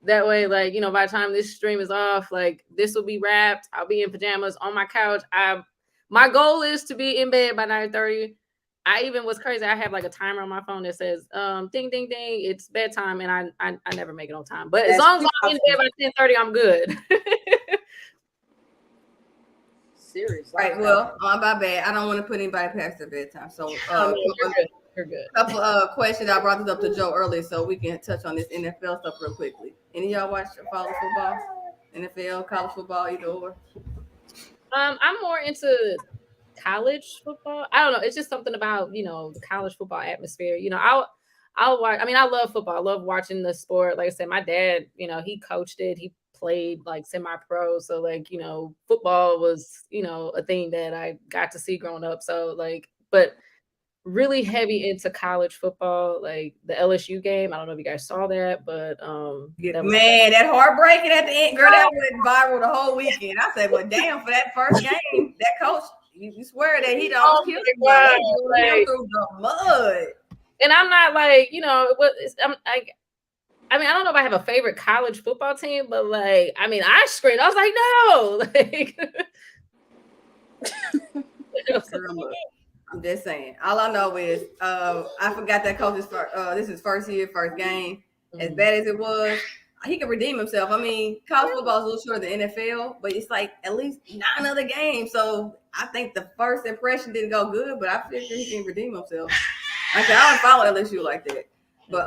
That way, by the time this stream is off, this will be wrapped. I'll be in pajamas on my couch. My goal is to be in bed by 9:30. I even was crazy. I have a timer on my phone that says, ding, ding, ding, it's bedtime, and I never make it on time. But as long as I'm in bed by 10:30, I'm good. Serious. Right. Well, my bad. I don't want to put anybody past their bedtime. So you're good. A couple of questions. I brought this up to Joe earlier, so we can touch on this NFL stuff real quickly. Any of y'all watch or follow football? NFL, college football, either or? I'm more into college football. I don't know. It's just something about, the college football atmosphere. I'll watch. I mean, I love football. I love watching the sport. Like I said, my dad, he coached it. He played semi-pro. So football was, a thing that I got to see growing up. So but really heavy into college football, like the LSU game. I don't know if you guys saw that, but that heartbreaking at the end, girl, that went viral the whole weekend. I said, well, damn, for that first game, that coach, you swear that he almost killed him. They blew him through the mud. And I'm not like, I'm like, I mean, I don't know if I have a favorite college football team, but like, I mean, I screamed. I was like, no, like. I'm just saying. All I know is I forgot that coach's this is first year, first game. As bad as it was, he can redeem himself. I mean, college football is a little shorter than NFL, but it's like at least 9 other games. So I think the first impression didn't go good, but I figure he can redeem himself. Like I don't follow LSU like that. But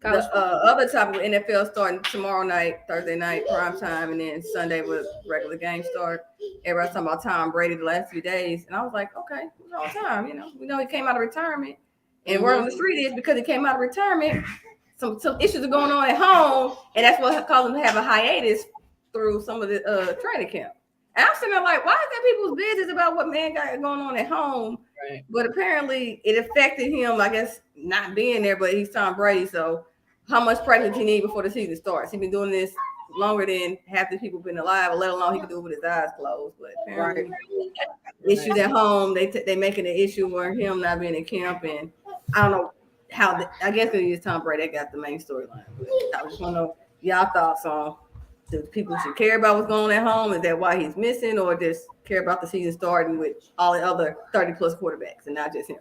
the other topic with NFL starting tomorrow night, Thursday night, prime time, and then Sunday with regular game start. Everybody's talking about Tom Brady the last few days. And I was like, okay, it's all time. We know he came out of retirement. And word on the street is because he came out of retirement, some issues are going on at home. And that's what caused him to have a hiatus through some of the training camp. And I'm sitting there like, why is that people's business about what man got going on at home? Right. But apparently it affected him, I guess, not being there, but he's Tom Brady. So how much practice he need before the season starts? He's been doing this longer than half the people been alive, let alone he can do it with his eyes closed. But apparently issues at home, they making an issue where him not being in camp. And I don't know how, I guess it is Tom Brady that got the main storyline. But I just want to know y'all thoughts on, do people should care about what's going on at home? Is that why he's missing, or just care about the season starting with all the other 30 plus quarterbacks and not just him?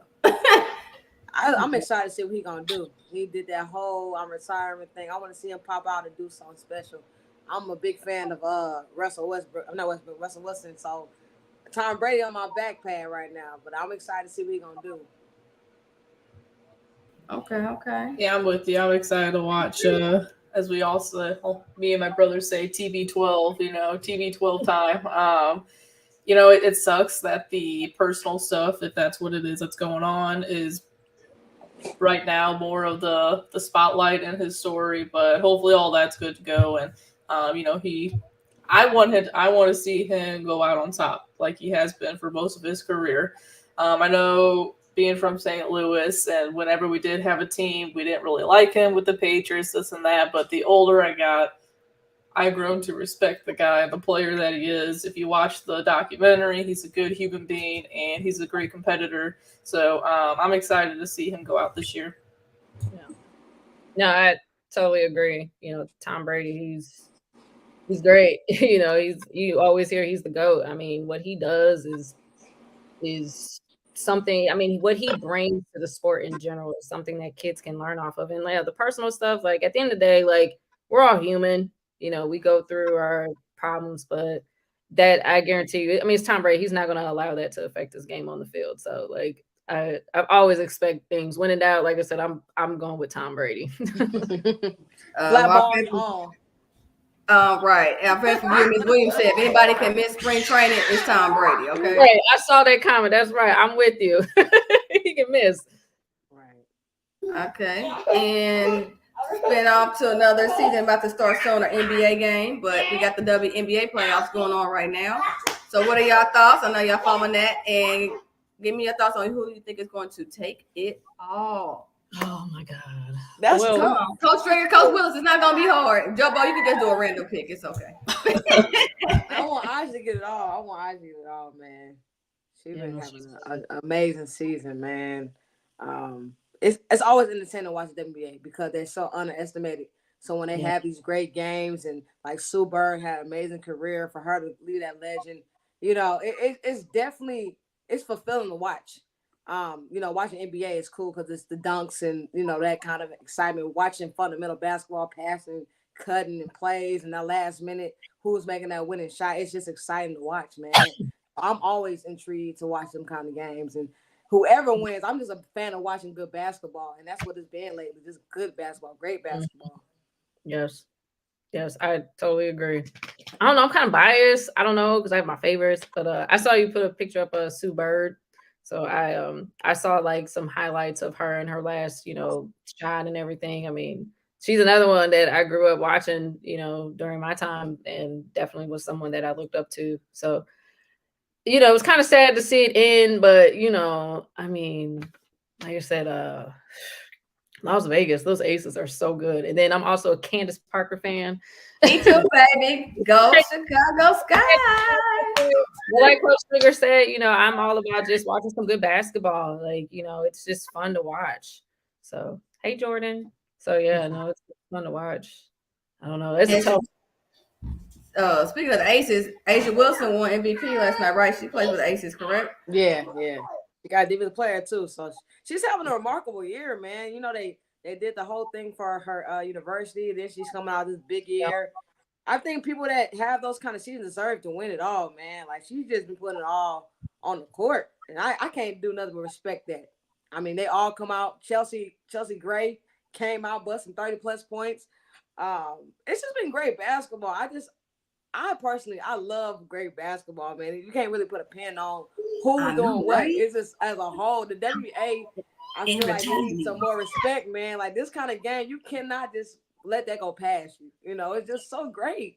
I'm excited to see what he's gonna do. He did that whole I'm retiring thing. I want to see him pop out and do something special. I'm a big fan of Russell Wilson. So Tom Brady on my backpack right now, but I'm excited to see what he's gonna do. Okay. Yeah, I'm with you. I'm excited to watch. As we all say, me and my brother say, TB12. TB12 time. It sucks that the personal stuff, if that's what it is that's going on, is right now more of the spotlight in his story, but hopefully all that's good to go. And I want to see him go out on top like he has been for most of his career. I know being from St. Louis, and whenever we did have a team, we didn't really like him with the Patriots, this and that, but the older I got, I've grown to respect the guy, the player that he is. If you watch the documentary, he's a good human being and he's a great competitor. So I'm excited to see him go out this year. Yeah. No, I totally agree. Tom Brady, he's great. You always hear he's the GOAT. I mean, what he does is something. I mean, what he brings to the sport in general is something that kids can learn off of. And the personal stuff, like at the end of the day, like we're all human. We go through our problems, but that I guarantee you, I mean, it's Tom Brady. He's not going to allow that to affect his game on the field. So, like, I've always expect things. When in doubt, like I said, I'm going with Tom Brady. Flat ball on. Right. Our friend from Miss Williams said, if anybody can miss spring training, it's Tom Brady. Okay. Right. I saw that comment. That's right. I'm with you. He can miss. Right. Okay. And spin off to another season about to start soon, an NBA game, but we got the WNBA playoffs going on right now. So what are y'all thoughts? I know y'all following that, and give me your thoughts on who you think is going to take it all. Oh my God. That's tough. Coach Stringer, Coach Willis, it's not gonna be hard. Joe Bo, you can just do a random pick. It's okay. I want Aja to get it all. Man. She's been having an amazing season, man. It's always entertaining to watch the WNBA because they're so underestimated. So when they have these great games, and like Sue Bird had an amazing career, for her to lead that legend, it's definitely fulfilling to watch. Watching NBA is cool because it's the dunks and that kind of excitement. Watching fundamental basketball, passing, cutting, and plays, and that last minute, who's making that winning shot. It's just exciting to watch, man. I'm always intrigued to watch them kind of games, and whoever wins, I'm just a fan of watching good basketball, and that's what it's been lately. Just good basketball, great basketball. Yes, I totally agree. I don't know. I'm kind of biased. I don't know because I have my favorites, but I saw you put a picture up of Sue Bird, so I saw like some highlights of her and her last shot and everything. I mean, she's another one that I grew up watching during my time, and definitely was someone that I looked up to. So. It was kind of sad to see it end, but I mean, like I said, Las Vegas, those Aces are so good. And then I'm also a Candace Parker fan. Me too, baby. Go Chicago Sky. Like Coach Sugar said, I'm all about just watching some good basketball. Like, it's just fun to watch. So, hey, Jordan. So, yeah, no, it's fun to watch. I don't know. It's a tough. Speaking of the Aces, Asia Wilson won MVP last night, right? She plays with the Aces, correct? Yeah. She got a defensive player too, so she's having a remarkable year, man. They did the whole thing for her university. Then she's coming out this big year. I think people that have those kind of seasons deserve to win it all, man. Like she's just been putting it all on the court, and I can't do nothing but respect that. I mean, they all come out. Chelsea Gray came out busting 30+ points. It's just been great basketball. I personally love great basketball, man. You can't really put a pin on who's doing what. It's just as a whole, the WA, I feel like they need some more respect, man. Like this kind of game, you cannot just let that go past you. It's just so great.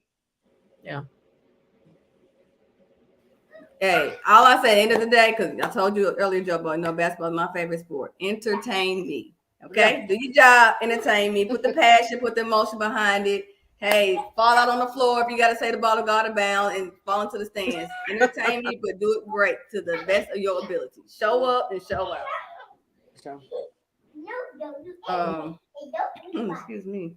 Yeah. Hey, all I say at the end of the day, because I told you earlier, Joe, but basketball is my favorite sport. Entertain me. Okay? Yeah. Do your job, entertain me, put the passion, put the emotion behind it. Hey, fall out on the floor if you got to say the ball to go out of bounds and fall into the stands. Entertain me, but do it great to the best of your ability. Show up and show out. Excuse me.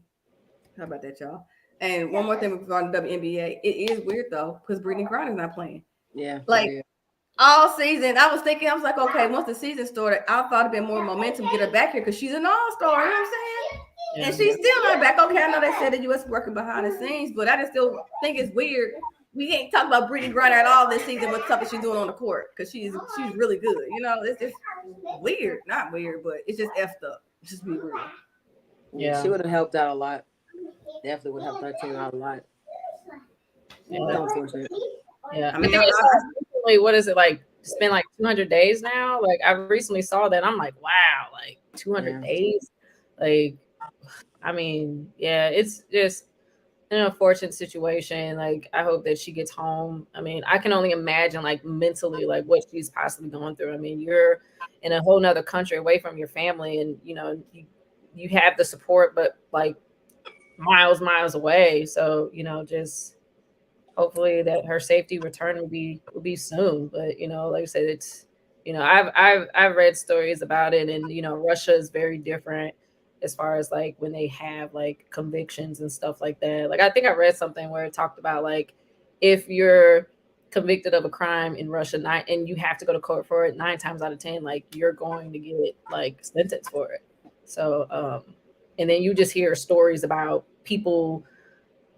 How about that, y'all? And one more thing regarding the WNBA. It is weird, though, because Brittany Griner's not playing. Yeah. All season, I was like, okay, once the season started, I thought it'd been more momentum to get her back here because she's an all-star, you know what I'm saying? Yeah. And she's still not back. Okay, I know they said the U.S. working behind the scenes, but I just still think it's weird. We ain't talking about Brittany Griner at all this season, what stuff she's doing on the court because she's really good. It's just weird. Not weird, but it's just effed up. It's just be real. Yeah, she would have helped out a lot. Definitely would have helped her team out a lot. Yeah, I mean, recently, what is it like? It's been like 200 days now. Like I recently saw that. I'm like, wow, like 200 days. Like, I mean, yeah, it's just an unfortunate situation. Like, I hope that she gets home. I mean, I can only imagine like mentally, like what she's possibly going through. I mean, you're in a whole nother country away from your family, and you have the support, but like miles away. So just hopefully that her safety return will be soon. But like I said, it's I've read stories about it, and Russia is very different as far as like when they have like convictions and stuff like that. Like I think I read something where it talked about like if you're convicted of a crime in Russia and you have to go to court for it, 9 times out of 10, like you're going to get like sentenced for it. So and then you just hear stories about people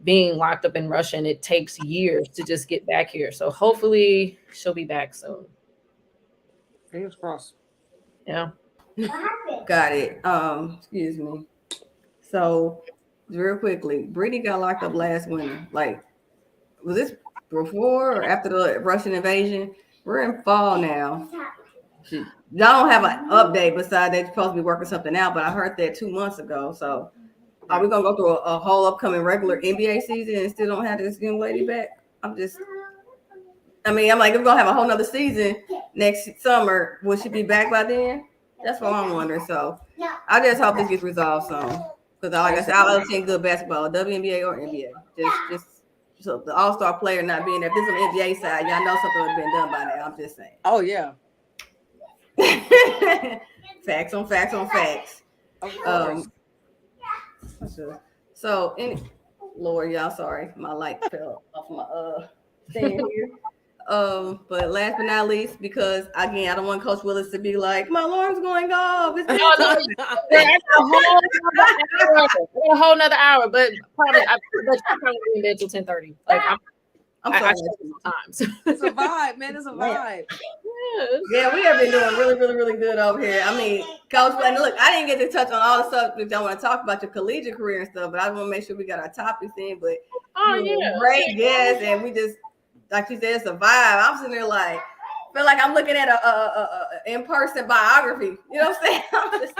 being locked up in Russia, and it takes years to just get back here. So hopefully she'll be back soon. Fingers crossed. Yeah. Got it. Excuse me. So real quickly, Brittany got locked up last winter. Like, was this before or after the Russian invasion? We're in fall now. Y'all don't have an update besides they're supposed to be working something out, but I heard that 2 months ago. So are we gonna go through a whole upcoming regular NBA season and still don't have this young lady back? I'm like, if we're gonna have a whole nother season next summer, will she be back by then? That's what I'm wondering. So I just hope this gets resolved soon. Because like I said, I love seeing good basketball, WNBA or NBA. Just so the all-star player not being there. If this is on the NBA side, y'all know something would have been done by now. I'm just saying. Oh yeah. Facts on facts on facts. So Lord, y'all, sorry, my light fell off my stand here. But last but not least, because again, I don't want Coach Willis to be like, my alarm's going off. It's that's a whole nother hour. But probably I probably be in bed till 10:30. Like I'm sorry. Sometimes. It's a vibe, man. It's a vibe. Yeah, we have been doing really, really, really good over here. I mean, Coach, and look, I didn't get to touch on all the subjects I want to talk about your collegiate career and stuff, but I want to make sure we got our topics in. But great guest, and we just, like you said, it's a vibe. I'm sitting there like, feel like I'm looking at a in-person biography. You know what I'm saying? I'm just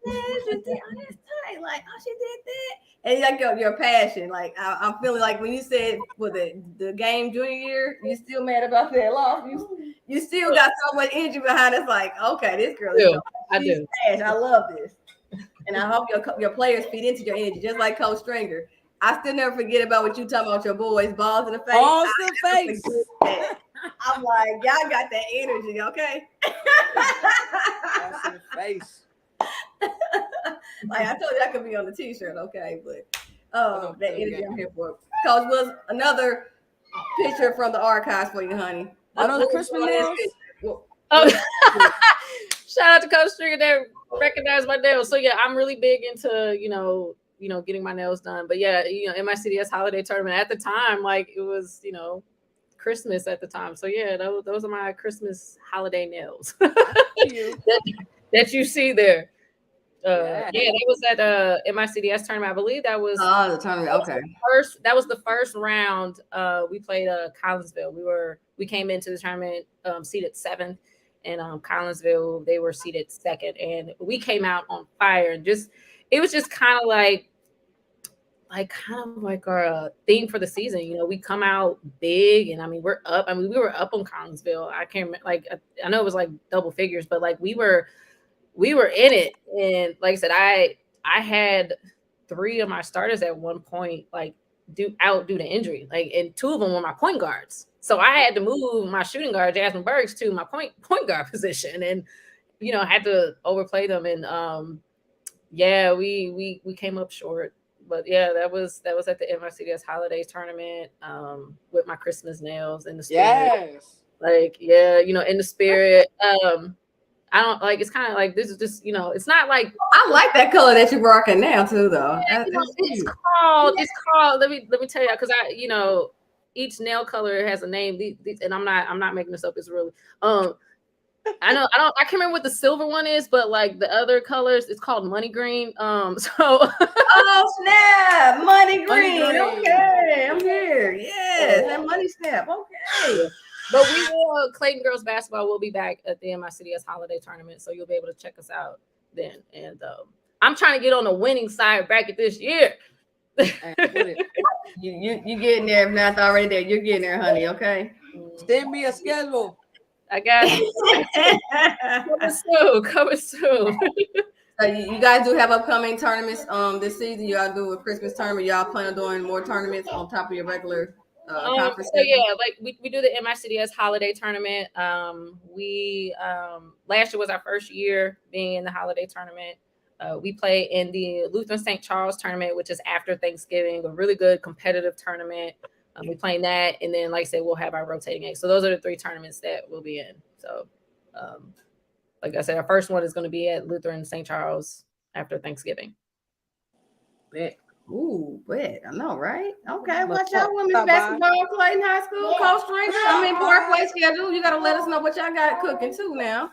that's tight. Like, oh, she did that. And like your passion. Like, I'm feeling like when you said with the game junior year, you still mad about that loss. You still got so much energy behind it. It's like, okay, this girl is I she's do. passionate. I love this. And I hope your players feed into your energy, just like Coach Stringer. I still never forget about what you talking about your boys, balls in the face. Balls in the face. I'm like, y'all got that energy, okay? Balls in the face. Like I told you, I could be on the t-shirt, okay? But that energy I'm here for. Coach was another picture from the archives for you, honey. Are those Christmas nails? Oh, shout out to Coach Stringer that recognized my nails. So yeah, I'm really big into getting my nails done. But yeah, in my CDS holiday tournament at the time, like it was Christmas at the time. So yeah, those are my Christmas holiday nails that you see there. Yeah, that was at MICDS tournament. I believe that was the tournament. Okay, that was the first round. We played Collinsville. We came into the tournament seated 7th, and Collinsville they were seated 2nd, and we came out on fire. And it was just kind of like our theme for the season. We come out big, and I mean we're up. I mean we were up on Collinsville. I can't remember, I know it was like double figures, but like we were in it. And like I said, I had 3 of my starters at one point due to injury, and 2 of them were my point guards. So I had to move my shooting guard Jasmine Bergs to my point guard position, and I had to overplay them. And yeah, we came up short. But yeah, that was at the MICDS holiday tournament with my Christmas nails in the spirit. Yes. In the spirit. I don't it's kind of like this is just it's not like I like that color that you're rocking now too though. It's called let me tell you, because each nail color has a name. These, and I'm not making this up. It's really I can't remember what the silver one is, but like the other colors, it's called money green. Oh snap, money green. Okay, I'm here. Yes, that money snap. Okay. But Clayton girls basketball will be back at the MICDS holiday tournament, so you'll be able to check us out then. And I'm trying to get on the winning side bracket this year. You getting there? If not already there, you're getting there, honey. Okay. Send me a schedule. I got you. Coming soon. You guys do have upcoming tournaments this season. Y'all do a Christmas tournament. Y'all plan on doing more tournaments on top of your regular conference? So yeah, we do the MICDS holiday tournament. We last year was our first year being in the holiday tournament. We play in the Lutheran St. Charles tournament, which is after Thanksgiving, a really good competitive tournament. We playing that, and then like I said, we'll have our rotating eggs. So those are the 3 tournaments that we'll be in. So like I said, our first one is going to be at Lutheran St. Charles after Thanksgiving. Bet. Ooh, bet. I know, right? Okay, watch out, women's basketball, Clayton High School, Coach Stringer. Parkway schedule. You got to let us know what y'all got cooking too now.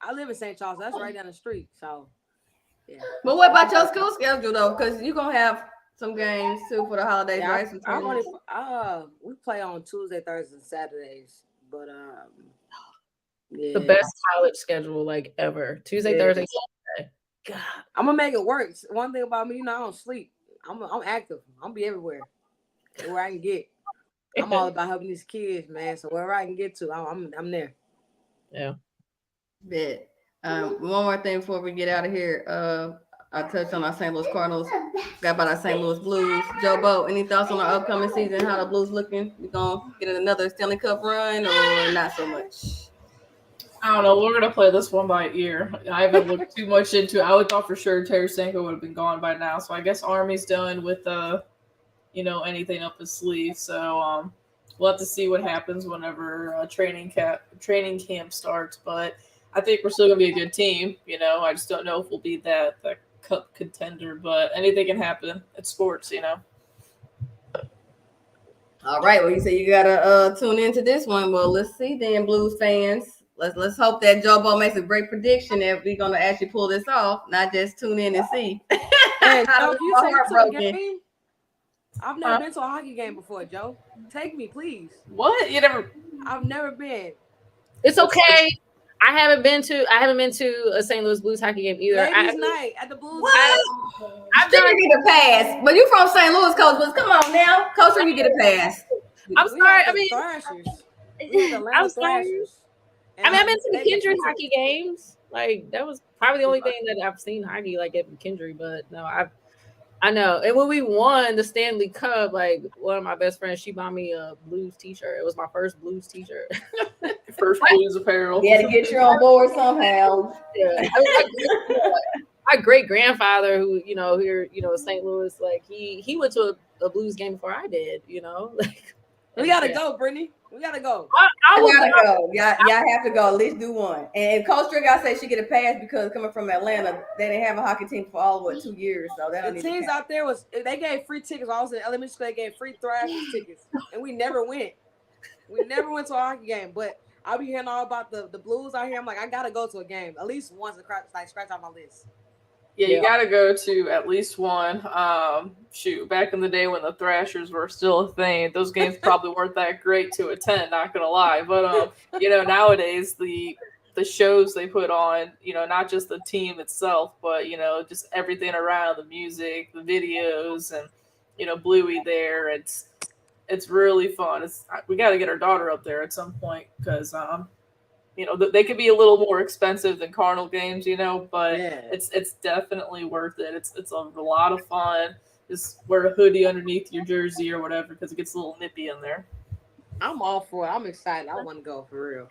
I live in St. Charles. That's right down the street. So, yeah. But what about your school schedule though? Because you're gonna have some games too for the holidays, right? We play on Tuesday, Thursdays, and Saturdays. But yeah. The best college schedule ever. Tuesday, Thursday, Saturday. God, I'm gonna make it work. One thing about me, I don't sleep. I'm active. I'm be everywhere where I can get. I'm all about helping these kids, man. So wherever I can get to, I'm there. Yeah. Bet. One more thing before we get out of here. I touched on our St. Louis Cardinals. Got about our St. Louis Blues. Joe Bo, any thoughts on our upcoming season? How the Blues looking? We gonna get another Stanley Cup run or not so much? I don't know. We're gonna play this one by ear. I haven't looked too much into it. I would thought for sure Tarasenko would have been gone by now. So I guess Army's done with anything up his sleeve. So we'll have to see what happens whenever training camp starts. But I think we're still gonna be a good team. I just don't know if we'll be that cup contender. But anything can happen. It's sports, All right. Well, you say you gotta tune into this one. Well, let's see then, Blues fans. Let's hope that Joe Bo makes a great prediction that we're gonna actually pull this off, not just tune in and see. Hey, Joe, you take me to a game? I've never been to a hockey game before, Joe. Take me, please. What? You never? I've never been. It's okay. I haven't been to a St. Louis Blues hockey game either. Ladies' night at the Blues. I've done get a pass, but you from St. Louis, Coach. But come on now, Coach, you get a pass. I'm sorry. I mean, Thrashers. We had the Thrashers. I mean, I've been to McKendree hockey games. Like that was probably the only thing that I've seen hockey like at McKendree. But no, I know. And when we won the Stanley Cup, like one of my best friends, she bought me a Blues t-shirt. It was my first Blues t-shirt. First Blues apparel. You had to get you on board somehow. Yeah. I mean, my great grandfather, who here, St. Louis, like he went to a Blues game before I did. Like we gotta go, Brittany. We gotta go. I gotta go. Y'all have to go. At least do one. And Coach Strick, I said she get a pass because coming from Atlanta, they didn't have a hockey team for all 2 years. So that the teams out there they gave free tickets. When I was in elementary school, they gave free Thrashers tickets, and we never went. We never went to a hockey game. But I'll be hearing all about the Blues out here. I'm like, I gotta go to a game at least once to scratch off my list. Yeah, you got to go to at least one. Back in the day when the Thrashers were still a thing, those games probably weren't that great to attend, not going to lie. But, nowadays the shows they put on, not just the team itself, but, just everything around, the music, the videos, and, Bluey there. It's really fun. We got to get our daughter up there at some point because, they could be a little more expensive than Cardinal games, but it's definitely worth it. It's a lot of fun. Just wear a hoodie underneath your jersey or whatever because it gets a little nippy in there. I'm all for it. I'm excited. I want to go for real.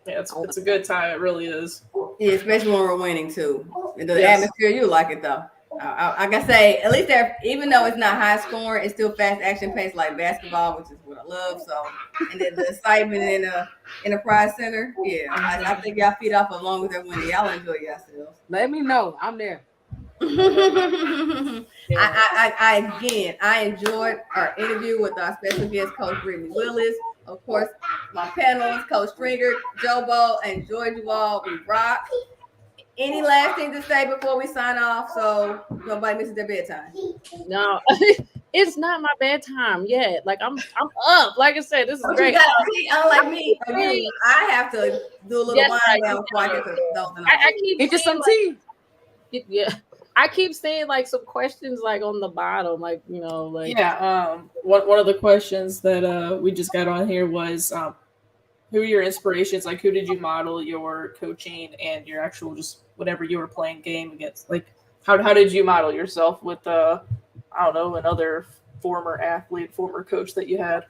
Yeah, it's a good time. It really is. Yeah, especially when we're winning too. The atmosphere, you like it though. I can say at least even though it's not high scoring, it's still fast action pace like basketball, which is what I love. So, and then the excitement in the Pride Center, I think y'all feed off as long as they're winning. Y'all enjoy yourselves. Let me know. I'm there. I enjoyed our interview with our special guest, Coach Brittany Willis. Of course, my panelists, Coach Stringer, Jobo, and enjoyed you all. We rock. Any last thing to say before we sign off so nobody misses their bedtime? No, it's not my bedtime yet. Like I'm up. Like I said, this is great. Unlike me, I have to do a little wind down before I get to those. I keep get you some tea. Yeah. I keep seeing like some questions like on the bottom, like one of the questions that we just got on here was who are your inspirations? Like, who did you model your coaching and your actual just whatever you were playing game against? Like, how did you model yourself with another former athlete, former coach that you had?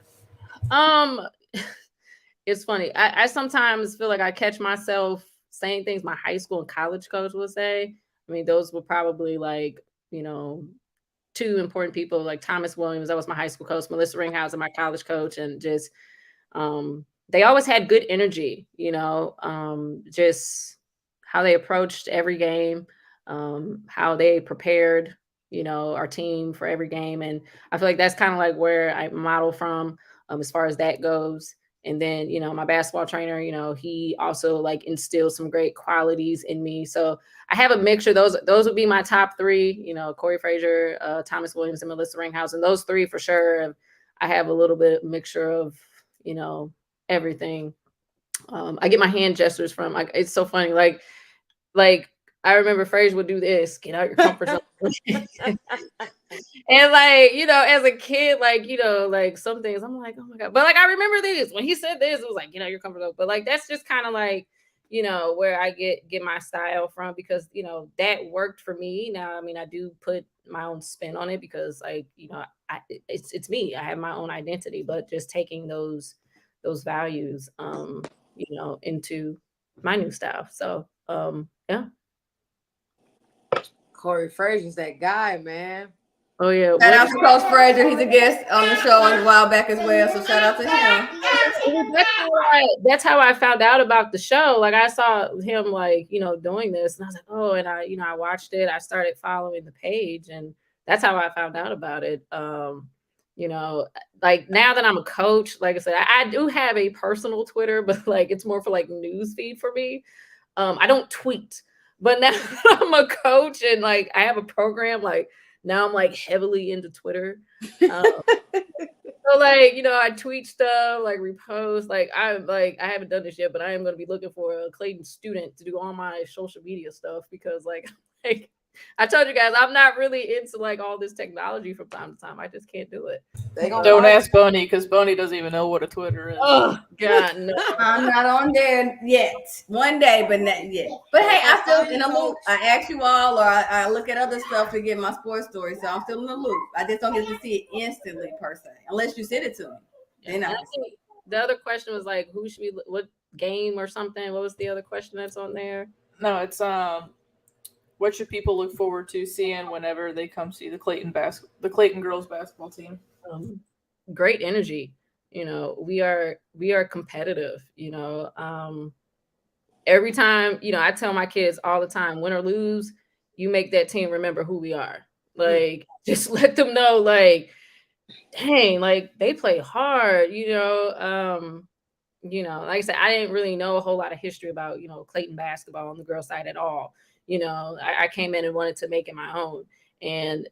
It's funny. I sometimes feel like I catch myself saying things my high school and college coach would say. I mean, those were probably like, two important people, like Thomas Williams, that was my high school coach, Melissa Ringhausen, my college coach, and just they always had good energy, just how they approached every game, how they prepared, our team for every game. And I feel like that's kind of like where I model from as far as that goes. And then, my basketball trainer, he also like instilled some great qualities in me. So I have a mixture. Those would be my top three, Corey Frazier, Thomas Williams, and Melissa Ringhausen. Those three for sure. I have a little bit mixture of, everything. I get my hand gestures from, like, it's so funny. Like I remember Frazier would do this, get out your comfort zone. And like, as a kid, like some things I'm like, oh my God. But like, I remember this, when he said this, it was like, your comfort zone. But like, that's just kind of like, where I get my style from, because, that worked for me. Now, I mean, I do put my own spin on it because like, it's me, I have my own identity, but just taking those values, into my new style. So, yeah. Corey Frazier's that guy, man. Oh yeah. Shout out to Coach Frazier. He's a guest on the show a while back as well. So shout out to him. That's how I found out about the show. Like I saw him like, doing this, and I was like, oh, and I watched it. I started following the page, and that's how I found out about it. Like now that I'm a coach, like I said, I do have a personal Twitter, but like it's more for like news feed for me. I don't tweet, but now that I'm a coach and like I have a program, like now I'm like heavily into Twitter. So like, I tweet stuff, like repost, like I haven't done this yet, but I am gonna be looking for a Clayton student to do all my social media stuff because like I told you guys, I'm not really into like all this technology from time to time. I just can't do it. Don't ask Boney because Boney doesn't even know what a Twitter is. Oh God, no. I'm not on there yet. One day, but not yet. But hey, I still in the loop. I ask you all, or I look at other stuff to get my sports story. So I'm still in the loop. I just don't get to see it instantly per se, unless you send it to me. Then I think the other question was like, who should we? What game or something? What was the other question that's on there? No, it's what should people look forward to seeing whenever they come see the Clayton girls basketball team? Great energy. We are competitive. Every time, I tell my kids all the time, win or lose, you make that team remember who we are. Like, just let them know, like, dang, like they play hard. Like I said, I didn't really know a whole lot of history about, Clayton basketball on the girls' side at all. I came in and wanted to make it my own. And,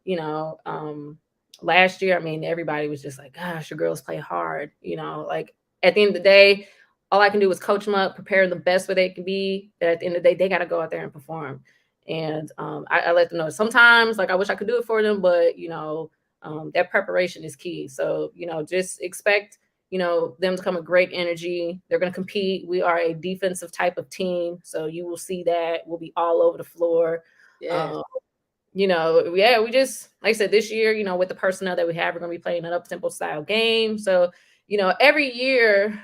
last year, I mean, everybody was just like, gosh, your girls play hard. Like at the end of the day, all I can do is coach them up, prepare them the best way they can be. But at the end of the day, they got to go out there and perform. And I let them know sometimes, like, I wish I could do it for them, but, that preparation is key. So, just expect, them to come with great energy. They're going to compete. We are a defensive type of team. So you will see that. We'll be all over the floor. Yeah. We just, like I said, this year, with the personnel that we have, we're going to be playing an up-tempo style game. So, every year,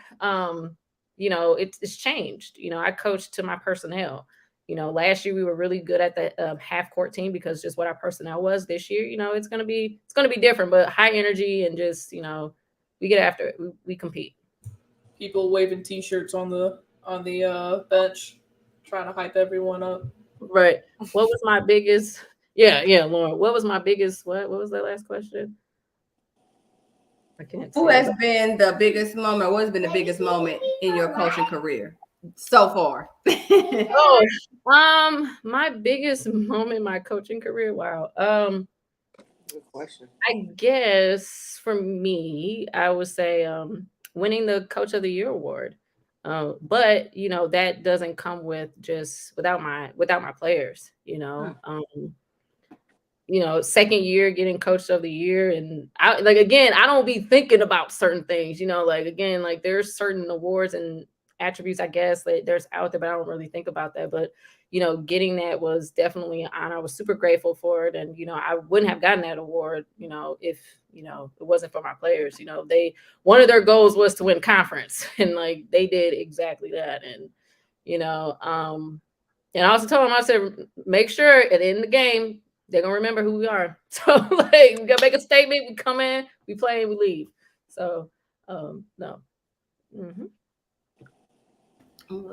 it's changed. I coached to my personnel. Last year we were really good at the half court team because just what our personnel was. This year, it's going to be different, but high energy and just, we get after it. We compete. People waving T-shirts on the bench, trying to hype everyone up. Right. What was my biggest? Yeah, Lauren. What was my biggest? What was that last question? I can't. Who has been the biggest moment? What has been the biggest moment in your coaching career so far? My biggest moment in my coaching career. Wow. Good question. I guess for me, I would say winning the Coach of the Year award. But that doesn't come without my players. Second year getting Coach of the Year, and I don't be thinking about certain things. There's certain awards and attributes, I guess, that there's out there, but I don't really think about that. But getting that was definitely an honor. I was super grateful for it, and I wouldn't have gotten that award, if it wasn't for my players. One of their goals was to win conference, and like they did exactly that. And and I also told them, I said, make sure at the end of the game they're gonna remember who we are. So like we gotta make a statement. We come in, we play, and we leave. So no. Mm-hmm.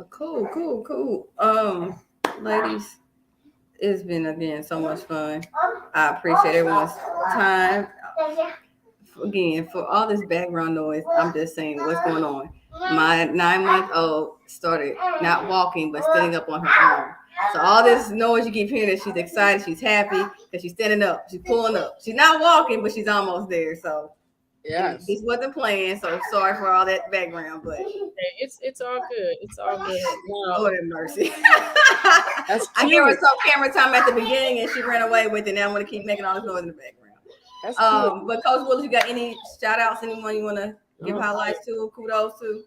Cool. Ladies, it's been again so much fun. I appreciate everyone's time. Again, for all this background noise, I'm just saying what's going on. My 9-month-old started not walking but standing up on her own. So all this noise you keep hearing, that she's excited, she's happy because she's standing up, she's pulling up. She's not walking, but she's almost there. So yes, this wasn't planned. So sorry for all that background, but it's all good. It's all good. No. Lord have mercy. I gave her some camera time at the beginning and she ran away with it. Now I'm going to keep making all this noise in the background. That's cool. But Coach Willis, you got any shout outs? Anyone you want to give highlights to? Kudos to?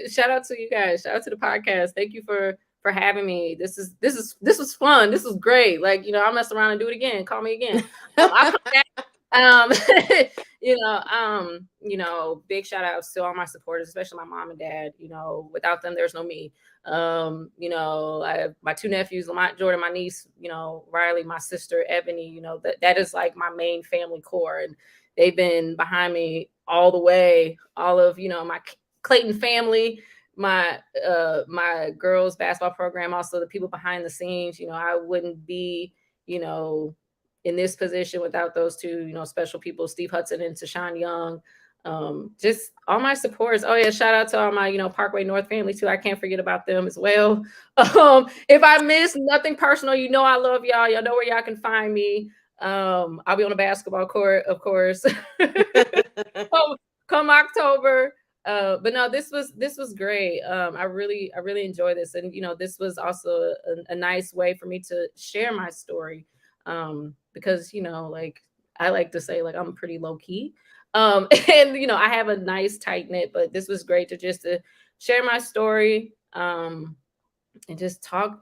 Shout out to you guys. Shout out to the podcast. Thank you for having me. This was fun. This was great. Like, I'll mess around and do it again. Call me again. I'll come back. Big shout outs to all my supporters, especially my mom and dad. Without them, there's no me. I have my 2 nephews, Lamont Jordan, my niece, Riley, my sister Ebony. That is like my main family core, and they've been behind me all the way. All of my Clayton family, my girls basketball program, also the people behind the scenes. I wouldn't be in this position without those 2 special people, Steve Hudson and Tashawn Young. Just all my supporters. Oh yeah, shout out to all my Parkway North family too. I can't forget about them as well. If I miss, nothing personal, I love y'all. Y'all know where y'all can find me. I'll be on the basketball court, of course. come October. But no, this was great. I really enjoyed this, and this was also a nice way for me to share my story, because like I like to say, like, I'm pretty low key, and I have a nice tight knit. But this was great to share my story, and just talk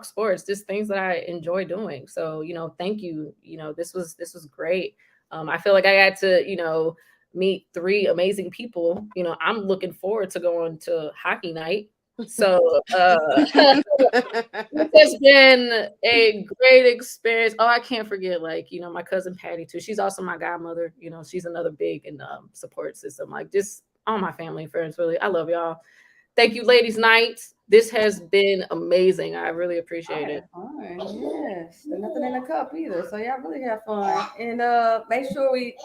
sports, just things that I enjoy doing. So thank you. This was great. I feel like I got to meet 3 amazing people. I'm looking forward to going to hockey night. So it's been a great experience. Oh, I can't forget, like, my cousin Patty too. She's also my godmother. She's another big and support system. Like, just all my family and friends, really. I love y'all. Thank you, ladies' night. This has been amazing. I really appreciate it. Fun. Yes. And nothing in the cup either. So y'all really have fun. And make sure we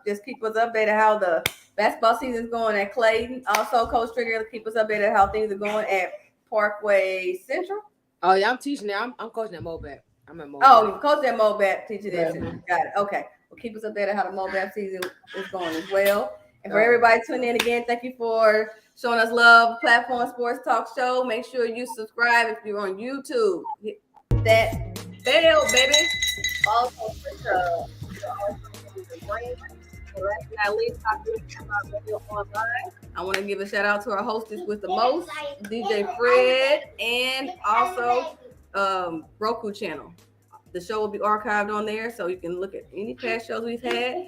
just keep us updated how the basketball season is going at Clayton. Also, Coach Trigger, keep us updated how things are going at Parkway Central. Oh yeah, I'm teaching now. I'm coaching at Mobap. I'm at Mobap. Oh, coach at Mobap, teaching that. Got it. Okay. Well, keep us updated how the Mobap season is going as well. And for everybody tuning in again, thank you for showing us love. Platform Sports Talk Show. Make sure you subscribe if you're on YouTube. Hit that bell, baby. Also, I want to give a shout out to our hostess with the most, DJ Fred, and also Roku channel. The show will be archived on there, so you can look at any past shows we've had.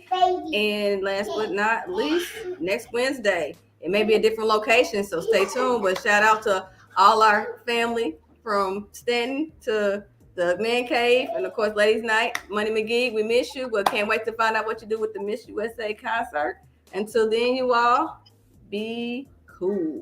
And last but not least, next Wednesday, it may be a different location, so stay tuned. But shout out to all our family from Stanton to the Man Cave, and of course, Ladies Night. Money McGee, we miss you, but can't wait to find out what you do with the Miss USA concert. Until then, you all, be cool.